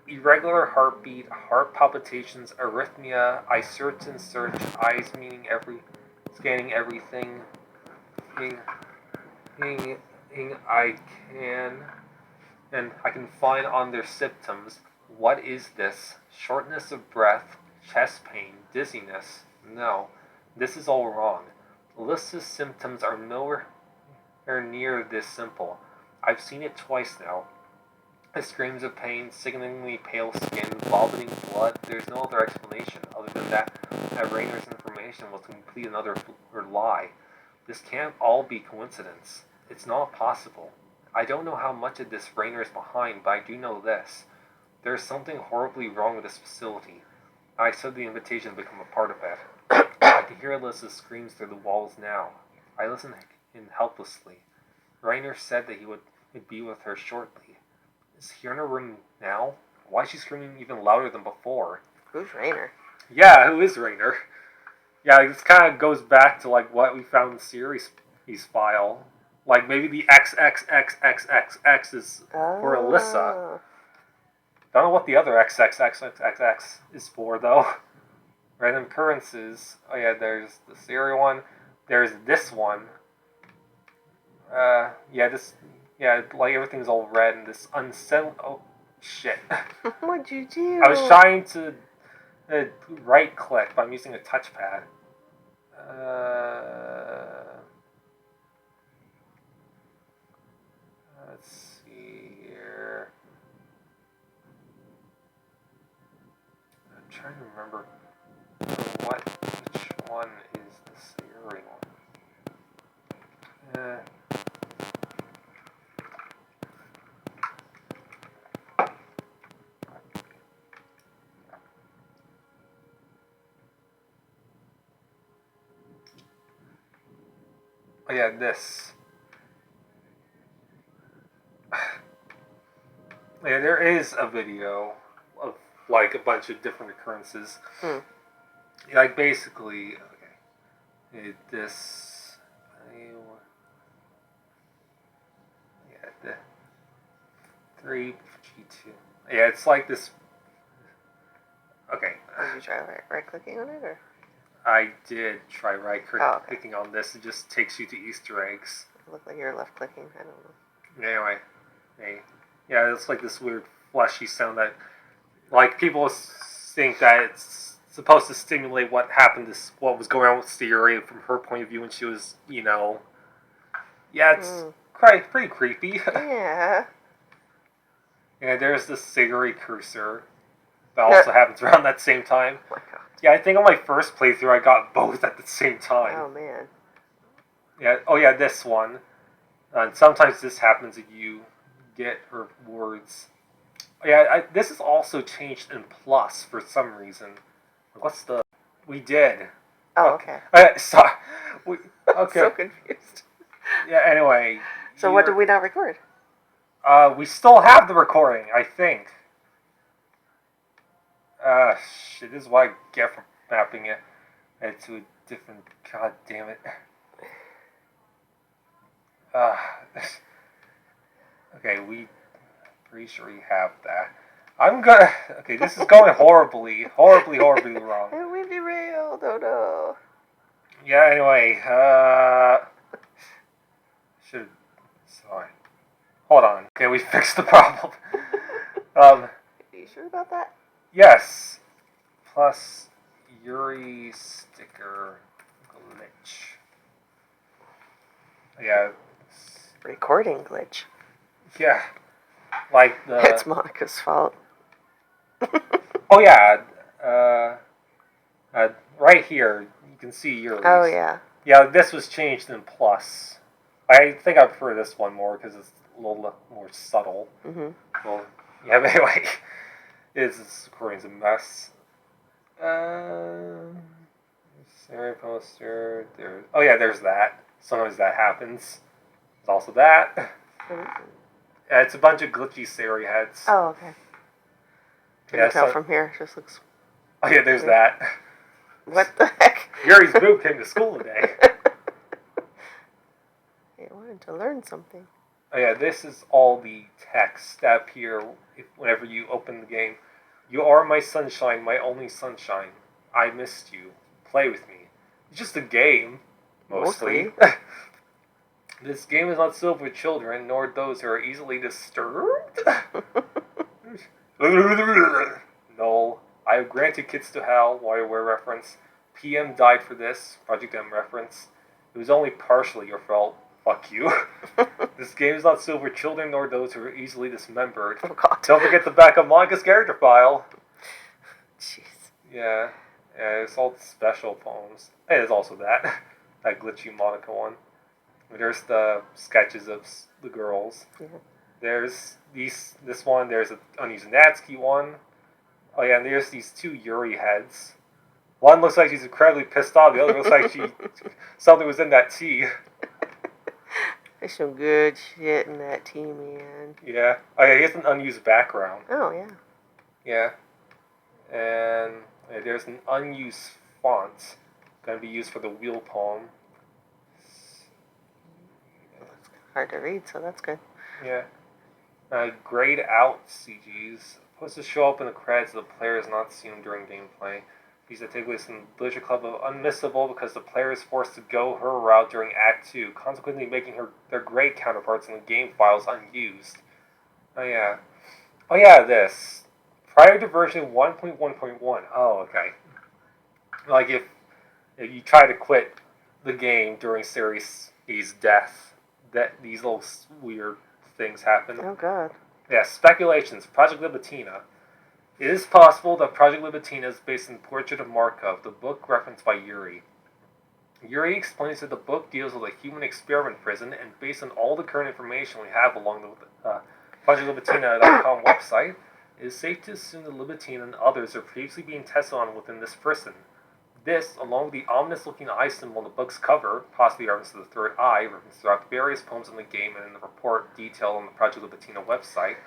irregular heartbeat, heart palpitations, arrhythmia. I search and search, eyes scanning everything. Thing, I can, and I can find on their symptoms. What is this? Shortness of breath, chest pain, dizziness. No, this is all wrong. Alyssa's symptoms are nowhere near this simple. I've seen it twice now. Screams of pain, sickeningly pale skin, vomiting blood. There's no other explanation other than that Rayner's information was complete another lie. This can't all be coincidence. It's not possible. I don't know how much of this Rayner is behind, but I do know this. There is something horribly wrong with this facility. I accept the invitation to become a part of it. I can hear Alyssa's screams through the walls now. I listen in helplessly. Rayner said that he would be with her shortly. Is he in her room now? Why is she screaming even louder than before? Who's Rayner? Yeah, who is Rayner? Yeah, this kind of goes back to like what we found in the series file. Like maybe the XXXXXX is for Alyssa. Don't know what the other XXXXX is for though. Random occurrences. Oh yeah, there's the serial one. There's this one. Like everything's all red and this unsettled. Oh shit! What'd you do? I was trying to right click, but I'm using a touchpad. Let's see here. I'm trying to remember which one is the serial one. Oh yeah, this. Yeah, there is a video of like a bunch of different occurrences. Like basically, this. Yeah, the 3G2. Yeah, it's like this. Okay. Did you try right clicking on it or? I did try clicking on this. It just takes you to Easter eggs. It looked like you were left clicking. I don't know. Anyway, yeah, it's like this weird fleshy sound that, like, people think that it's supposed to stimulate what what was going on with Siri from her point of view when she was, yeah, it's pretty creepy. Yeah. Yeah, there's the Siri cursor that also happens around that same time. Oh my God. Yeah, I think on my first playthrough I got both at the same time. Oh man. Yeah. Oh yeah, this one. And sometimes this happens if you get her words. Yeah, this is also changed in Plus for some reason. What's the? We did. Oh, okay. Sorry. Okay. So confused. Yeah. Anyway. So what did we not record? We still have the recording, I think. Shit, this is what I get for mapping it to a different. God damn it. Okay, we pretty sure you have that. Okay, this is going horribly wrong. And we derailed. Oh no. Yeah. Anyway, sorry. Hold on. Okay, we fixed the problem. Are you sure about that? Yes. Plus Yuri sticker glitch. Yeah. Recording glitch. Yeah. Like the. It's Monica's fault. Oh yeah. Right here you can see Yuri's. Oh yeah. Yeah, this was changed in Plus. I think I prefer this one more because it's a little more subtle. Well, yeah. But anyway. This recording's a mess. Sarah poster. Oh yeah, there's that. Sometimes that happens. There's also that. It's a bunch of glitchy Siri heads. Oh, okay. Can you tell from here? It just looks. Oh yeah, there's that. What the heck? Yuri's boob came to school today. I wanted to learn something. Oh yeah, this is all the text that appear whenever you open the game. You are my sunshine, my only sunshine. I missed you. Play with me. It's just a game, mostly. This game is not suitable for children, nor those who are easily disturbed. No, I have granted kids to hell. WarioWare reference. PM died for this. Project M reference. It was only partially your fault. Fuck you. This game is not suitable for children nor those who are easily dismembered. Oh God. Don't forget to back up Monika's character file. Jeez. Yeah, it's all special poems. And there's also that glitchy Monika one. There's the sketches of the girls. Yeah. There's this one. There's an unused Natsuki one. Oh yeah, and there's these two Yuri heads. One looks like she's incredibly pissed off. The other looks like something was in that tea. There's some good shit in that tea, man. Yeah. Oh yeah, here's an unused background. Oh yeah. Yeah. And there's an unused font going to be used for the wheel poem. It's hard to read, so that's good. Yeah. Grayed out CGs. Supposed to show up in the credits of the players not seen during gameplay. These that take place in the Literature Club are unmissable because the player is forced to go her route during Act 2, consequently making their grade counterparts in the game files unused. Oh yeah, this. Prior to version 1.1.1. Oh, okay. Like if you try to quit the game during Series E's death, that these little weird things happen. Oh God. Yeah, speculations. Project Libitina. It is possible that Project Libitina is based on Portrait of Markov, the book referenced by Yuri. Yuri explains that the book deals with a human experiment prison, and based on all the current information we have along the ProjectLibitina.com website, it is safe to assume that Libitina and others are previously being tested on within this prison. This, along with the ominous-looking eye symbol on the book's cover, possibly reference to the third eye, referenced throughout various poems in the game and in the report detailed on the Project Libitina website,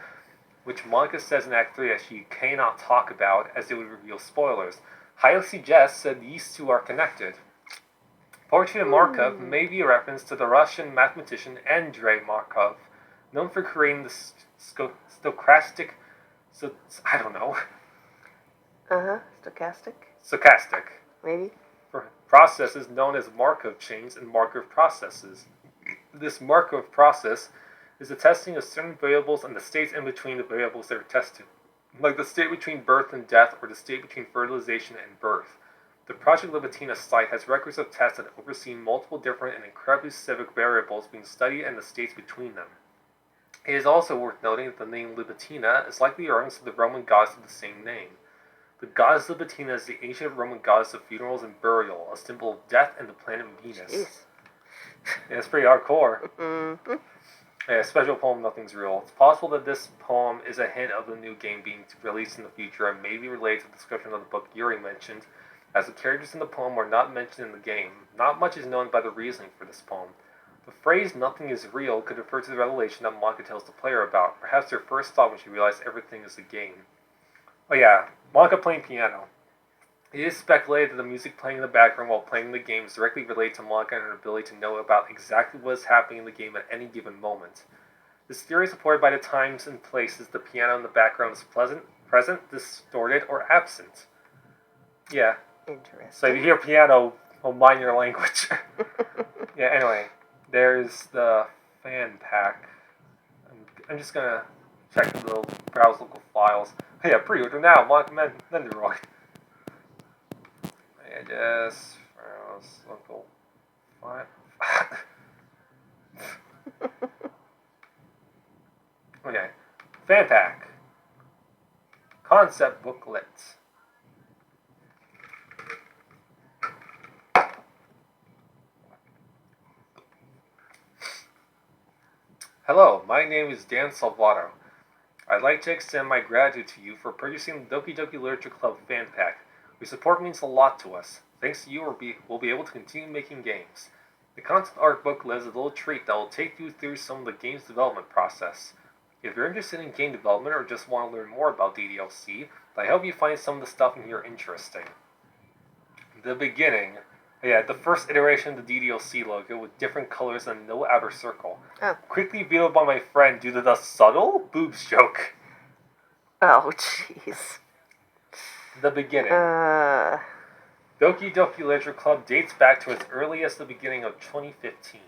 which Monika says in Act 3 that she cannot talk about as it would reveal spoilers, highly suggests that these two are connected. Portrait of Markov may be a reference to the Russian mathematician Andrei Markov, known for creating the stochastic... I don't know. Stochastic. Maybe. For processes known as Markov chains and Markov processes. This Markov process is the testing of certain variables and the states in between the variables that are tested, like the state between birth and death or the state between fertilization and birth. The Project Libitina site has records of tests that oversee multiple different and incredibly specific variables being studied and the states between them. It is also worth noting that the name Libitina is likely a reference to the Roman goddess of the same name. The goddess Libitina is the ancient Roman goddess of funerals and burial, a symbol of death and the planet Venus. Jeez. Yeah, it's pretty hardcore. Mm-hmm. Yeah, special poem, Nothing's Real. It's possible that this poem is a hint of the new game being released in the future and may be related to the description of the book Yuri mentioned, as the characters in the poem are not mentioned in the game. Not much is known by the reasoning for this poem. The phrase "nothing is real" could refer to the revelation that Monika tells the player about, perhaps her first thought when she realized everything is a game. Oh yeah, Monika playing piano. It is speculated that the music playing in the background while playing the game is directly related to Monika and her ability to know about exactly what is happening in the game at any given moment. This theory is supported by the times and places the piano in the background is present, distorted, or absent. Yeah. Interesting. So if you hear piano, well, mind your language. Yeah, anyway. There's the fan pack. I'm just gonna check the little browse local files. Yeah, pre-order now, Monika Menderoy. I just browse local file. Okay. Fan pack. Concept booklet. Hello, my name is Dan Salvato. I'd like to extend my gratitude to you for purchasing the Doki Doki Literature Club fan pack. Your support means a lot to us. Thanks to you, we'll be able to continue making games. The concept art booklet is a little treat that will take you through some of the game's development process. If you're interested in game development or just want to learn more about DDLC, I hope you find some of the stuff in here interesting. The beginning. Yeah, the first iteration of the DDLC logo with different colors and no outer circle. Oh. Quickly vetoed by my friend due to the subtle boobs joke. Oh, jeez. The beginning. Uh. Doki Doki Literature Club dates back to as early as the beginning of 2015.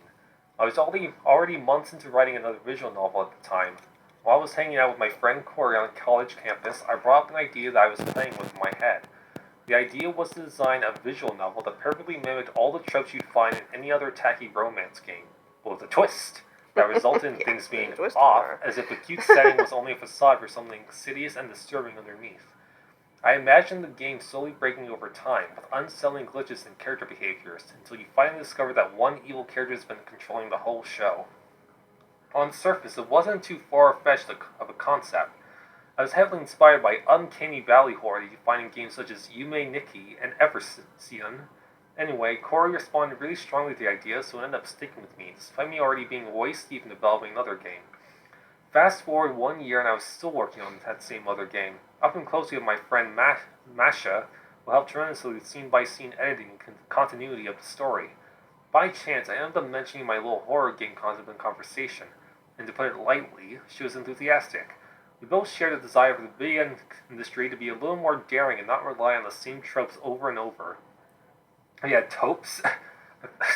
I was already months into writing another visual novel at the time. While I was hanging out with my friend Corey on a college campus, I brought up an idea that I was playing with in my head. The idea was to design a visual novel that perfectly mimicked all the tropes you'd find in any other tacky romance game, but with a twist that resulted in things being off, as if the cute setting was only a facade for something insidious and disturbing underneath. I imagined the game slowly breaking over time, with unsettling glitches in character behaviors, until you finally discover that one evil character has been controlling the whole show. On the surface, it wasn't too far-fetched of a concept. I was heavily inspired by uncanny valley horror that you find in games such as Yume Nikki and Eversion. Anyway, Corey responded really strongly to the idea, so it ended up sticking with me, despite me already being waist deep in developing another game. Fast forward 1 year and I was still working on that same other game. Up and closely with my friend Masha, who helped tremendously with scene-by-scene editing and continuity of the story. By chance, I ended up mentioning my little horror game concept in conversation, and to put it lightly, she was enthusiastic. We both shared a desire for the video industry to be a little more daring and not rely on the same tropes over and over. Yeah, tropes?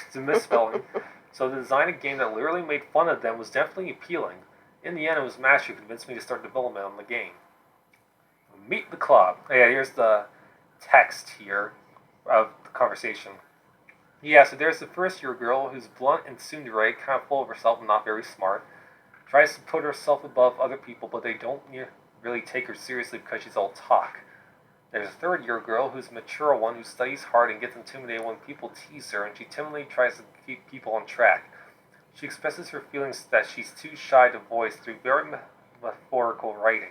It's a misspelling. So to design a game that literally made fun of them was definitely appealing. In the end, it was Mash who convinced me to start development on the game. Meet the club. Yeah, here's the text here of the conversation. Yeah, so there's the first-year girl who's blunt and tsundere, kind of full of herself and not very smart. Tries to put herself above other people, but they don't really take her seriously because she's all talk. There's a third-year girl who's a mature one who studies hard and gets intimidated when people tease her, and she timidly tries to keep people on track. She expresses her feelings that she's too shy to voice through very metaphorical writing.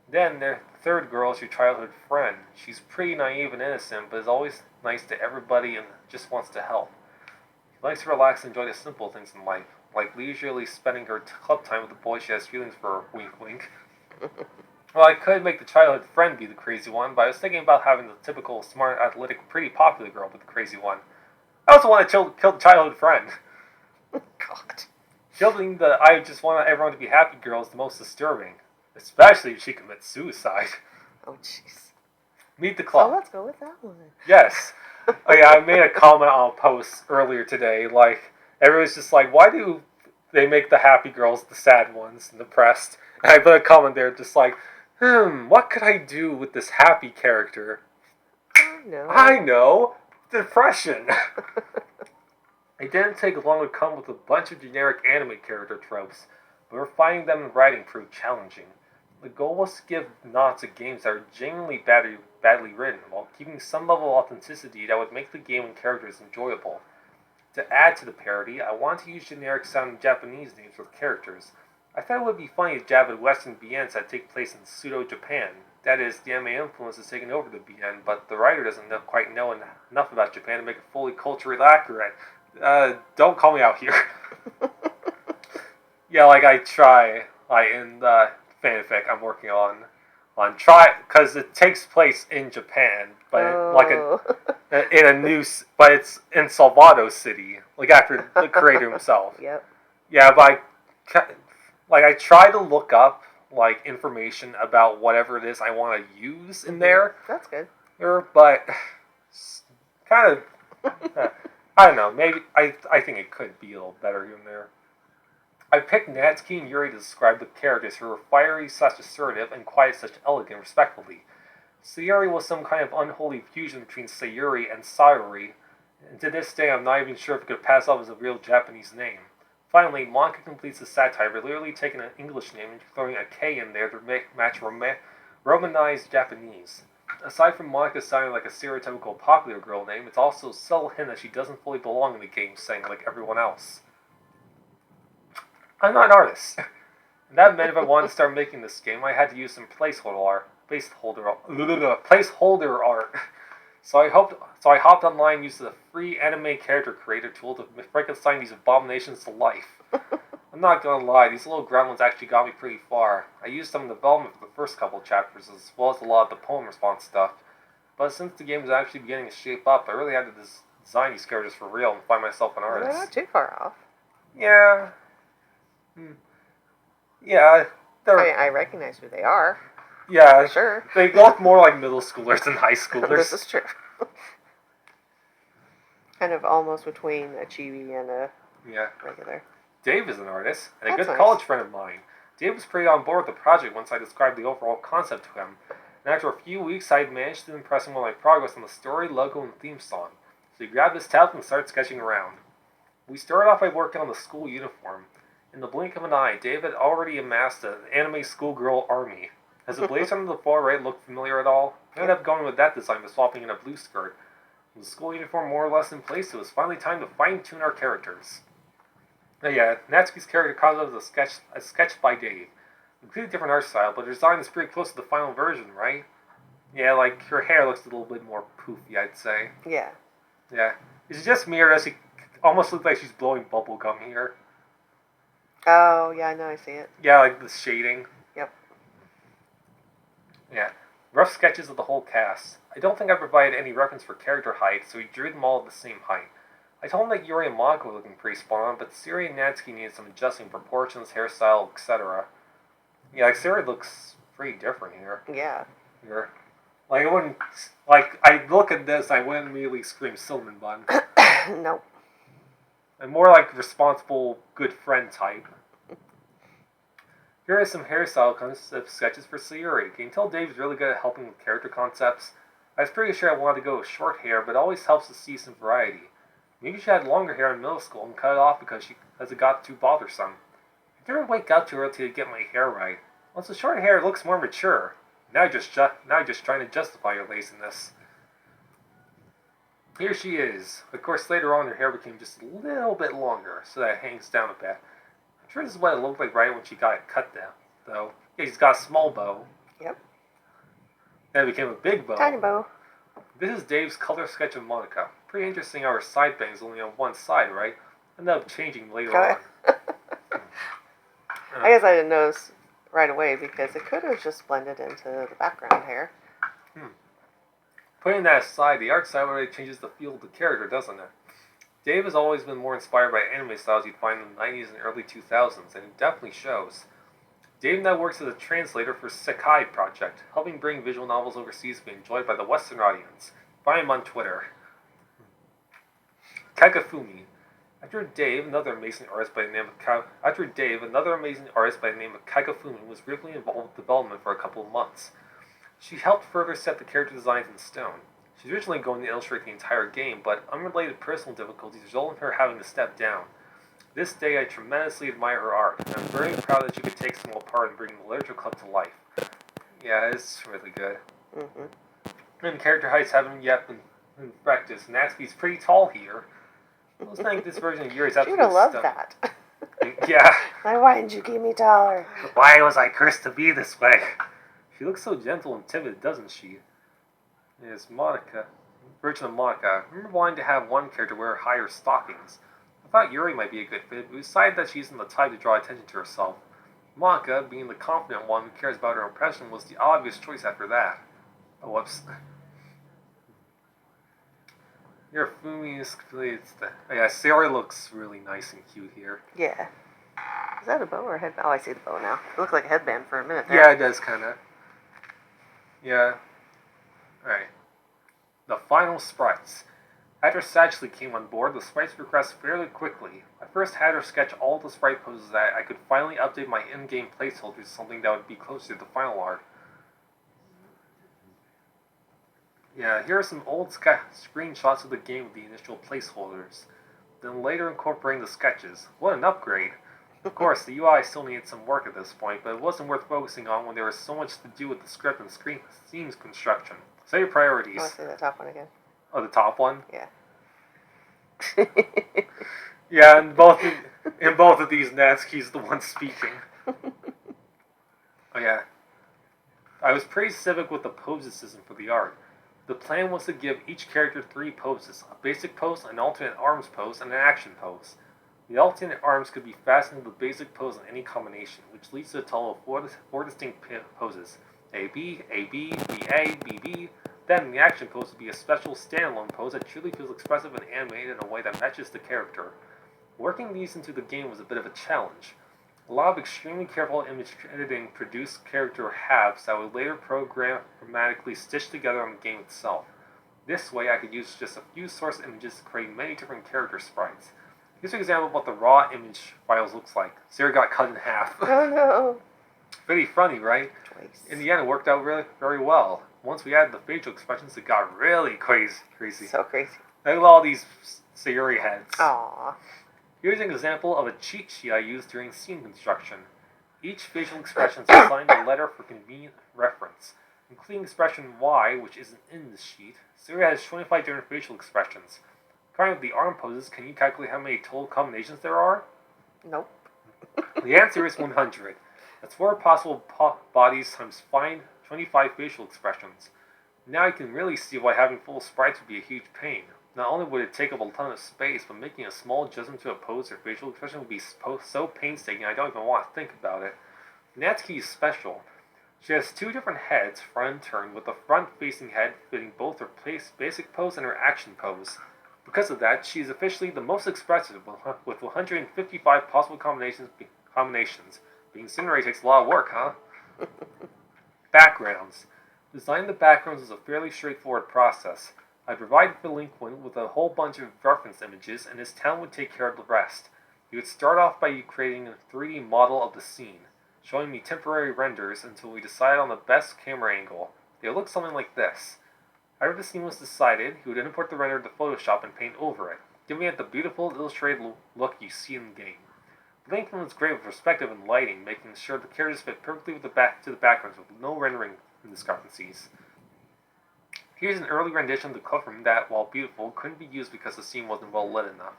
Then there's the third girl is your childhood friend. She's pretty naive and innocent, but is always nice to everybody and just wants to help. She likes to relax and enjoy the simple things in life, like leisurely spending her club time with the boy she has feelings for, wink wink. Well, I could make the childhood friend be the crazy one, but I was thinking about having the typical smart, athletic, pretty popular girl be the crazy one. I also want to kill the childhood friend. God. Killing the I just want everyone to be happy girl is the most disturbing. Especially if she commits suicide. Oh, jeez. Meet the club. Oh, let's go with that one. Yes. Oh yeah, I made a comment on a post earlier today, like, everyone's just like, why do they make the happy girls the sad ones and depressed? And I put a comment there just like, what could I do with this happy character? I know! Depression! It didn't take long to come with a bunch of generic anime character tropes, but refining them in writing proved challenging. The goal was to give nods to games that are genuinely badly written, while keeping some level of authenticity that would make the game and characters enjoyable. To add to the parody, I wanted to use generic-sounding Japanese names for characters. I thought it would be funny if Javid Western BNs had take place in pseudo-Japan. That is, the anime influence has taken over the BN, but the writer doesn't quite know enough about Japan to make it fully culturally accurate. Don't call me out here. Yeah, like I try, in the fanfic I'm working on because it takes place in Japan, but but it's in Salvador City, like after the creator himself. Yep. Yeah, but I try to look up information about whatever it is I want to use in there. That's good. But kind of, I don't know. Maybe I think it could be a little better in there. I picked Natsuki and Yuri to describe the characters who were fiery/assertive and quiet/elegant, respectively. Sayuri was some kind of unholy fusion between Sayuri and Sayuri, and to this day I'm not even sure if it could pass off as a real Japanese name. Finally, Monika completes the satire by literally taking an English name and throwing a K in there to match Romanized Japanese. Aside from Monika sounding like a stereotypical popular girl name, it's also a subtle hint that she doesn't fully belong in the game setting like everyone else. I'm not an artist. And that meant if I wanted to start making this game, I had to use some placeholder art. So I hopped online and used the free anime character creator tool to Frankenstein these abominations to life. I'm not gonna lie, these little gremlins actually got me pretty far. I used them in development for the first couple chapters, as well as a lot of the poem response stuff. But since the game was actually beginning to shape up, I really had to design these characters for real and find myself an Well, artist. they're not too far off. Yeah. Yeah, they're... I recognize who they are. Yeah, sure. They look more like middle schoolers than high schoolers. This is true. Kind of almost between a chibi and a regular. Dave is an artist, and a That's good nice. college friend of mine. Dave was pretty on board with the project once I described the overall concept to him, and after a few weeks I had managed to impress him with my progress on the story, logo, and theme song. So he grabbed his tablet and started sketching around. We started off by working on the school uniform. In the blink of an eye, Dave had already amassed an anime schoolgirl army. As the blazer on the far right looked familiar at all, I ended up going with that design by swapping in a blue skirt. With the school uniform more or less in place, it was finally time to fine-tune our characters. Now Natsuki's character concept was a sketch by Dave. A completely different art style, but her design is pretty close to the final version, right? Yeah, like, her hair looks a little bit more poofy, I'd say. Yeah. Yeah. Is it just me, or does she almost look like she's blowing bubble gum here? Oh, yeah, I know, I see it. Yeah, like the shading. Yep. Yeah. Rough sketches of the whole cast. I don't think I provided any reference for character height, so we drew them all at the same height. I told him that Yuri and Monika were looking pretty spot on, but Siri and Natsuki needed some adjusting proportions, hairstyle, etc. Yeah, like Siri looks pretty different here. Yeah. Here. Like, I wouldn't... Like, I look at this, I wouldn't immediately scream cinnamon bun. Nope. I'm more like responsible, good friend type. Here are some hairstyle concept sketches for Sayuri. Can you tell Dave's really good at helping with character concepts? I was pretty sure I wanted to go with short hair, but it always helps to see some variety. Maybe she had longer hair in middle school and cut it off because it got too bothersome. I didn't wake up too early to get my hair right. Once the short hair looks more mature. Now you're just trying to justify your laziness. Here she is. Of course, later on her hair became just a little bit longer, so that it hangs down a bit. I'm sure this is what it looked like right when she got it cut down, though. Yeah, she's got a small bow. Yep. Then it became a big bow. Tiny bow. This is Dave's color sketch of Monika. Pretty interesting how her side bang's only on one side, right? Ended up changing later on. I guess I didn't notice right away because it could have just blended into the background hair. Putting that aside, the art style really changes the feel of the character, doesn't it? Dave has always been more inspired by anime styles you'd find in the 90s and early 2000s, and it definitely shows. Dave now works as a translator for Sekai Project, helping bring visual novels overseas to be enjoyed by the Western audience. Find him on Twitter. Kakafumi. After Dave, another amazing artist by the name of Kakafumi was briefly involved with development for a couple of months. She helped further set the character designs in stone. She's originally going to illustrate the entire game, but unrelated personal difficulties resulted in her having to step down. This day, I tremendously admire her art, and I'm very proud that she could take some part in bringing the Literature Club to life. Yeah, it's really good. And character heights haven't yet been practiced. Natsuki's pretty tall here. I was thinking this version of Yuri is absolutely You'd have loved stunning. that. Yeah. Why didn't you keep me taller? Why was I cursed to be this way? She looks so gentle and timid, doesn't she? It's Monika. Version of Monika. I remember wanting to have one character wear higher stockings. I thought Yuri might be a good fit, but we decided that she isn't the type to draw attention to herself. Monika, being the confident one who cares about her impression, was the obvious choice after that. Oh, whoops. Your Fumi is completely... Oh yeah, Sayori looks really nice and cute here. Yeah. Is that a bow or a headband? Oh, I see the bow now. It looked like a headband for a minute there. Yeah, it does, kind of. Yeah. Alright. The final sprites. After Satchley came on board, the sprites progressed fairly quickly. I first had her sketch all the sprite poses that I could finally update my in-game placeholders to something that would be closer to the final art. Yeah, here are some old screenshots of the game with the initial placeholders. Then later incorporating the sketches. What an upgrade! Of course, the UI still needed some work at this point, but it wasn't worth focusing on when there was so much to do with the script and scenes construction. Set your priorities. I want to see the top one again. Oh, the top one? Yeah. Yeah, in both of these, Natsuki's the one speaking. Oh yeah. I was pretty specific with the poses system for the art. The plan was to give each character 3 poses, a basic pose, an alternate arms pose, and an action pose. The alternate arms could be fastened to the basic pose in any combination, which leads to a total of 4 distinct poses. AB, AB, BA, BB, Then the action pose would be a special standalone pose that truly feels expressive and animated in a way that matches the character. Working these into the game was a bit of a challenge. A lot of extremely careful image editing produced character halves that would later programmatically stitch together on the game itself. This way I could use just a few source images to create many different character sprites. Here's an example of what the raw image files looks like. Sarah got cut in half. Oh no. Pretty funny, right? Twice. In the end, it worked out really very well. Once we added the facial expressions, it got really crazy. So crazy. Look at all these Sayuri heads. Aww. Here's an example of a cheat sheet I used during scene construction. Each facial expression is assigned a letter for convenient reference. Including expression Y, which isn't in the sheet, Sayuri has 25 different facial expressions. Starting with the arm poses, can you calculate how many total combinations there are? Nope. The answer is 100. That's 4 possible bodies times 25 facial expressions. Now you can really see why having full sprites would be a huge pain. Not only would it take up a ton of space, but making a small adjustment to a pose or facial expression would be so painstaking I don't even want to think about it. Natsuki is special. She has 2 different heads, front and turn, with the front-facing head fitting both her basic pose and her action pose. Because of that, she is officially the most expressive, with 155 possible combinations. Being Cinderay takes a lot of work, huh? Backgrounds. Designing the backgrounds is a fairly straightforward process. I provided the delinquent with a whole bunch of reference images, and his talent would take care of the rest. He would start off by creating a 3D model of the scene, showing me temporary renders until we decided on the best camera angle. They would look something like this. After the scene was decided, he would import the render to Photoshop and paint over it, giving it the beautiful illustrated look you see in the game. Delinquent was great with perspective and lighting, making sure the characters fit perfectly with the backgrounds with no rendering discrepancies. Here's an early rendition of the coverroom that, while beautiful, couldn't be used because the scene wasn't well lit enough.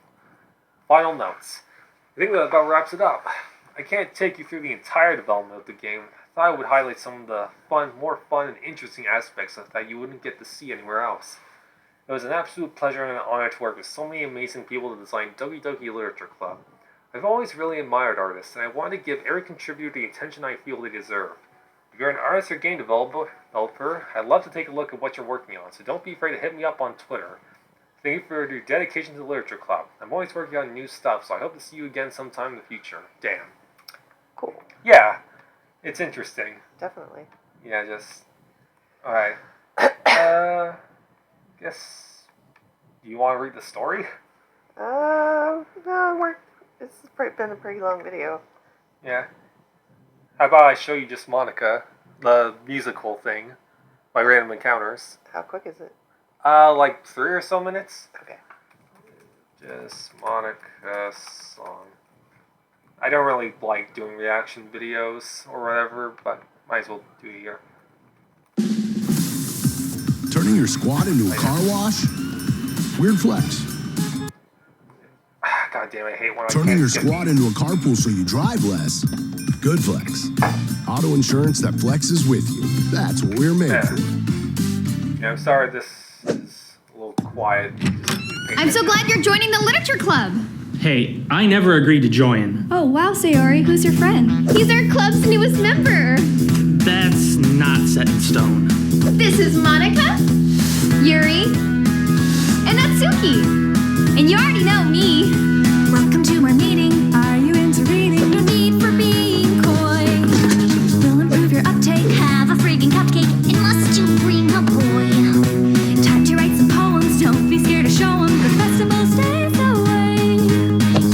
Final notes. I think that about wraps it up. I can't take you through the entire development of the game. I thought I would highlight some of the more fun and interesting aspects that you wouldn't get to see anywhere else. It was an absolute pleasure and an honor to work with so many amazing people to design Doki Doki Literature Club. I've always really admired artists, and I want to give every contributor the attention I feel they deserve. If you're an artist or game developer, I'd love to take a look at what you're working on, so don't be afraid to hit me up on Twitter. Thank you for your dedication to the Literature Club. I'm always working on new stuff, so I hope to see you again sometime in the future. Dan. Cool. Yeah, it's interesting. Definitely. Yeah, just... Alright. Guess... Do you want to read the story? No, it's been a pretty long video. Yeah. How about I show you just Monika, the musical thing, by Random Encounters. How quick is it? Like 3 or so minutes. Okay. Just Monika song. I don't really like doing reaction videos or whatever, but might as well do it here. Turning your squad into a car wash? Weird flex. God damn, I hate when I Turning can't your skip squad these. into a carpool so you drive less? Good flex. Auto insurance that flexes with you. That's what we're made for. Yeah, I'm sorry this is a little quiet. I'm so glad you're joining the literature club. Hey, I never agreed to join. Oh, wow, Sayori. Who's your friend? He's our club's newest member. That's not set in stone. This is Monika, Yuri, and Natsuki. And you already know me. Welcome to our meeting. Are you into reading? No need for being coy. We'll improve your uptake. Have a friggin' cupcake. And must you bring a boy? Time to write some poems. Don't be scared to show them. The festival stays away.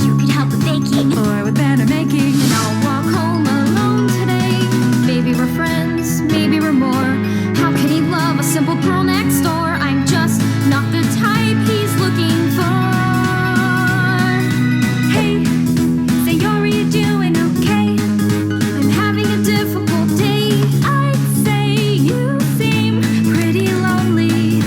You could help with baking or with banner making. And I'll walk home alone today. Maybe we're friends. Maybe we're more. How can he love a simple girl next door? I'm just not the type he's looking for. Hey, Sayori, you doing okay? I'm having a difficult day. I'd say you seem pretty lonely.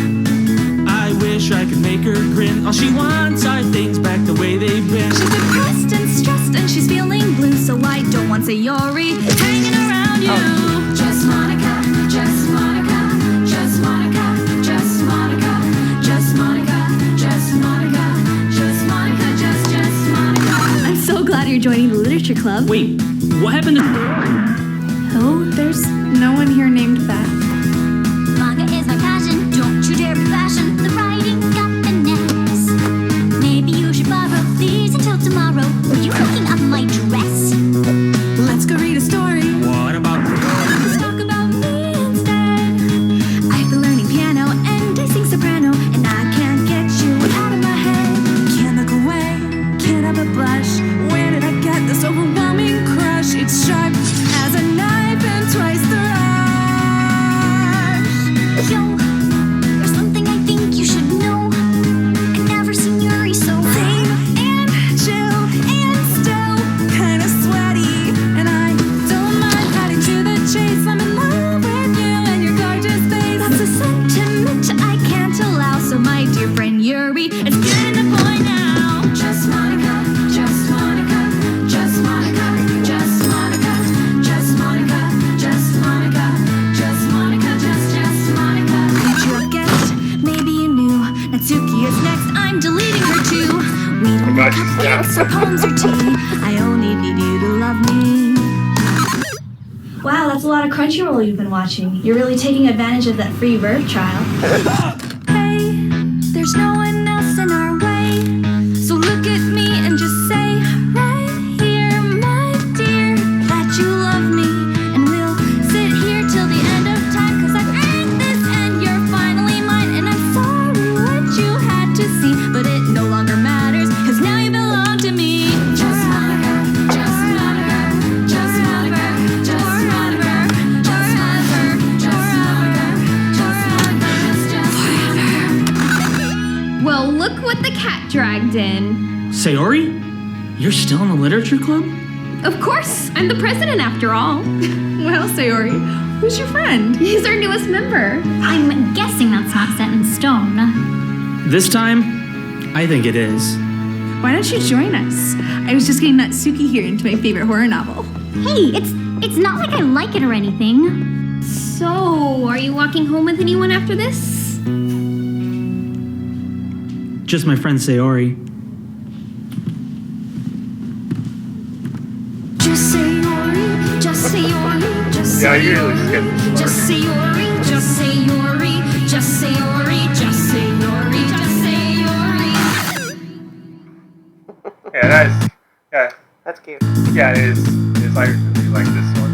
I wish I could make her grin. All she wants are things back the way they've been. She's depressed and stressed and she's feeling blue. So I don't want Sayori hanging around you. Just Monika, just Monika, just Monika, just Monika, just Monika, just Monika, just Monika, just Monika. I'm so glad you're joining the literature club. Wait, what happened to... Oh, there's no one here named that. Manga is my passion. Don't of a blush. Where did I get this overwhelming crush? It's sharp as a knife and twice the rush. Yo, there's something I think you should know. I've never seen Yuri so Tame and chill and still kind of sweaty. And I don't mind cutting to the chase. I'm in love with you and your gorgeous face. That's a sentiment I can't allow. So my dear friend Yuri, it's getting the point now. Just Monica, just Monica, just Monica, just Monica, just Monica, just Monica, just Monica, just Monica. Did you have guessed? Maybe you knew. Natsuki is next. I'm deleting her too. We don't God, make she's up down. dance or poems or tea. I only need you to love me. Wow, that's a lot of Crunchyroll you've been watching. You're really taking advantage of that free verb trial. Hey, there's no one else in our way. So look at me and just say right here, my dear, That you love me, and we'll sit here till the end of time. 'Cause I've earned this, and you're finally mine. And I'm sorry what you had to see, but it no longer matters. 'Cause now you belong to me. just Monica, just Monica, just Monica, just Monica, just Monica, just Monica, just Monica, just Well, look what the cat dragged in. Sayori? You're still in the literature club? Of course, I'm the president after all. Well, Sayori, who's your friend? He's our newest member. I'm guessing that's not set in stone. This time, I think it is. Why don't you join us? I was just getting Natsuki here into my favorite horror novel. Hey, it's not like I like it or anything. So, are you walking home with anyone after this? Just my friend Sayori. Just say Yuri, just say Yuri, just Yeah, I say usually Yuri, skip this part. just say Yuri, just say Yuri, just say Yuri, just say Yuri, just say Yuri. Yeah, that is. Yeah, That's cute. yeah, it is. I really like this one.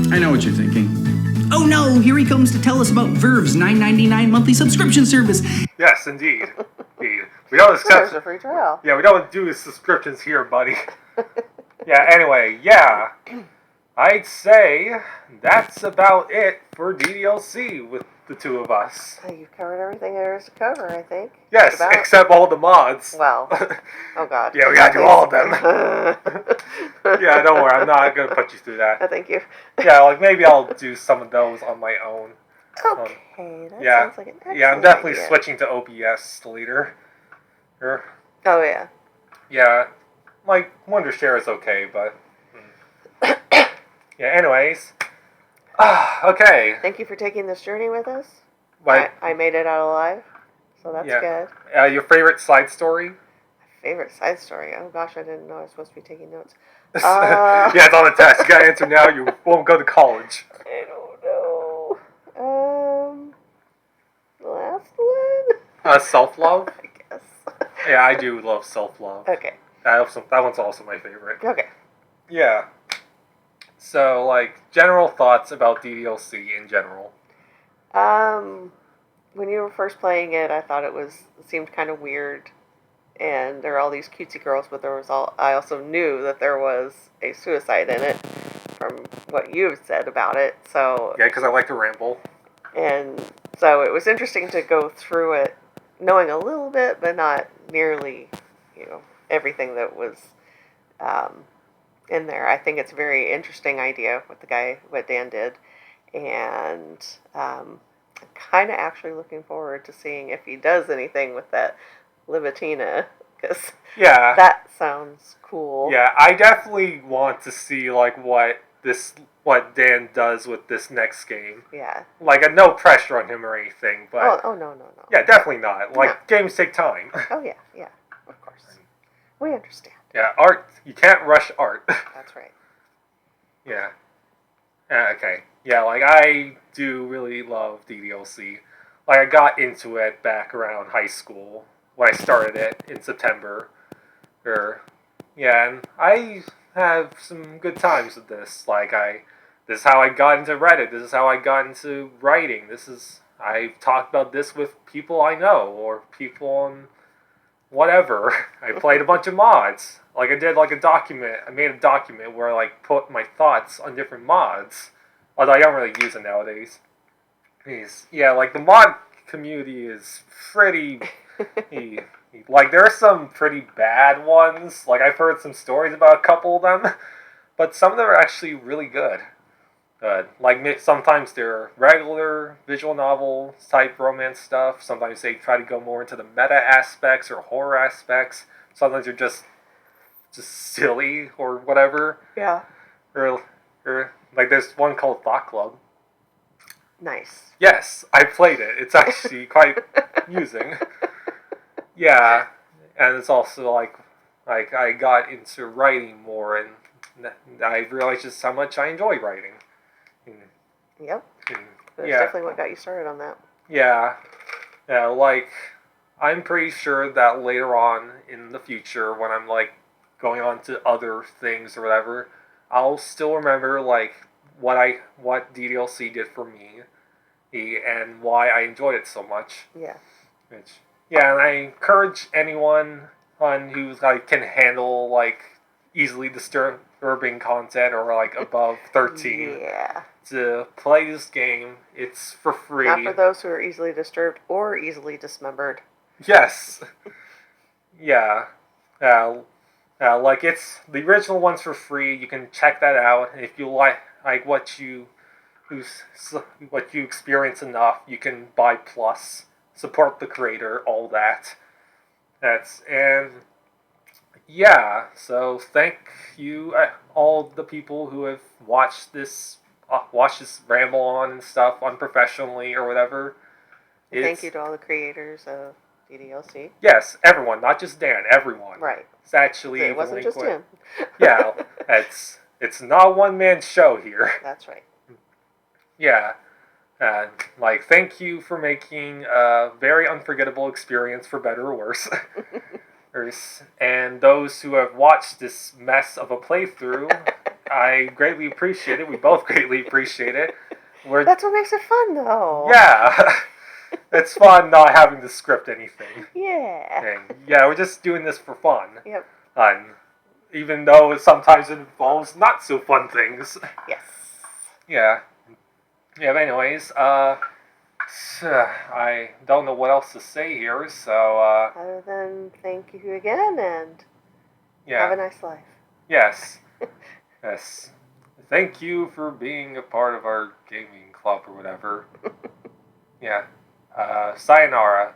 I know what you're thinking. Oh no, here he comes to tell us about Verve's $9.99 monthly subscription service. Yes, indeed. Indeed. We don't There's accept. a free trial. Yeah, we don't do subscriptions here, buddy. Yeah. Anyway, yeah. I'd say that's about it for DDLC with the two of us. You've covered everything there is to cover, I think. Yes, About. except all the mods. Well, oh god. Yeah, we gotta do all of them. Yeah, don't worry, I'm not gonna put you through that. Thank you. Yeah, like maybe I'll do some of those on my own. Okay, that Yeah, sounds like an excellent yeah, I'm definitely idea. switching to OBS later. Oh yeah. Yeah, like Wondershare is okay, but yeah. Anyways, okay. Thank you for taking this journey with us. Like, I made it out alive, so that's yeah. good. Your favorite side story? Favorite side story? Oh gosh, I didn't know I was supposed to be taking notes. Yeah, it's on the test. You gotta answer now. You won't go to college. I don't know. The last one? Self-love. I guess. Yeah, I do love self-love. Okay. That one's also my favorite. Okay. Yeah. So, like, general thoughts about DDLC in general. When you were first playing it, I thought it seemed kind of weird, and there are all these cutesy girls, but I also knew that there was a suicide in it from what you've said about it. So Yeah, because I like to ramble. and so it was interesting to go through it, knowing a little bit, but not nearly, everything that was in there. I think it's a very interesting idea what Dan did, and I'm kind of actually looking forward to seeing if he does anything with that Libitina, because Yeah. that sounds cool. Yeah, I definitely want to see, like, what Dan does with this next game. Yeah. Like, no pressure on him or anything, but... Oh, no. Yeah, definitely not. Like, games take time. Oh, yeah, of course. We understand. Yeah, art, you can't rush art. That's right. Yeah. Okay. Yeah, like, I do really love DDLC. Like, I got into it back around high school when I started it in September. Yeah, and I have some good times with this. This is how I got into Reddit. This is how I got into writing. I've talked about this with people I know or people on whatever. I played a bunch of mods. I did I made a document where I put my thoughts on different mods. Although I don't really use it nowadays. Yeah, the mod community is pretty. There are some pretty bad ones. I've heard some stories about a couple of them, but some of them are actually really good. Sometimes they're regular visual novel type romance stuff. Sometimes they try to go more into the meta aspects or horror aspects. Sometimes they're just silly or whatever. Yeah. Or there's one called Thought Club. Nice. Yes, I played it. It's actually quite amusing. Yeah, and it's also I got into writing more, and I realized just how much I enjoy writing. Yep. That's Yeah. definitely what got you started on that. Yeah. Yeah, I'm pretty sure that later on in the future, when I'm going on to other things or whatever, I'll still remember what DDLC did for me, and why I enjoyed it so much. Yeah. Yeah, and I encourage anyone who's can handle easily disturbing content or above 13 Yeah. to play this game. It's for free. Not for those who are easily disturbed or easily dismembered. Yes. Yeah. It's the original one's for free. You can check that out. If you like what you experience enough, you can buy plus, support the creator, all that. Yeah. So thank you all the people who have watched this ramble on and stuff unprofessionally or whatever. Thank you to all the creators of DDLC. Yes, everyone, not just Dan, everyone. Right. It's actually It wasn't just him. Yeah, it's not a one-man show here. That's right. Yeah. Thank you for making a very unforgettable experience, for better or worse. And those who have watched this mess of a playthrough, I greatly appreciate it. We both greatly appreciate it. That's what makes it fun, though. Yeah. It's fun not having to script anything. Yeah. And yeah, we're just doing this for fun. Yep. And even though sometimes it involves not so fun things. Yes. Yeah. Yeah, but anyways, I don't know what else to say here, so, Other than thank you again, and yeah. have a nice life. Yes. Yes. Thank you for being a part of our gaming club or whatever. Yeah. Sayonara.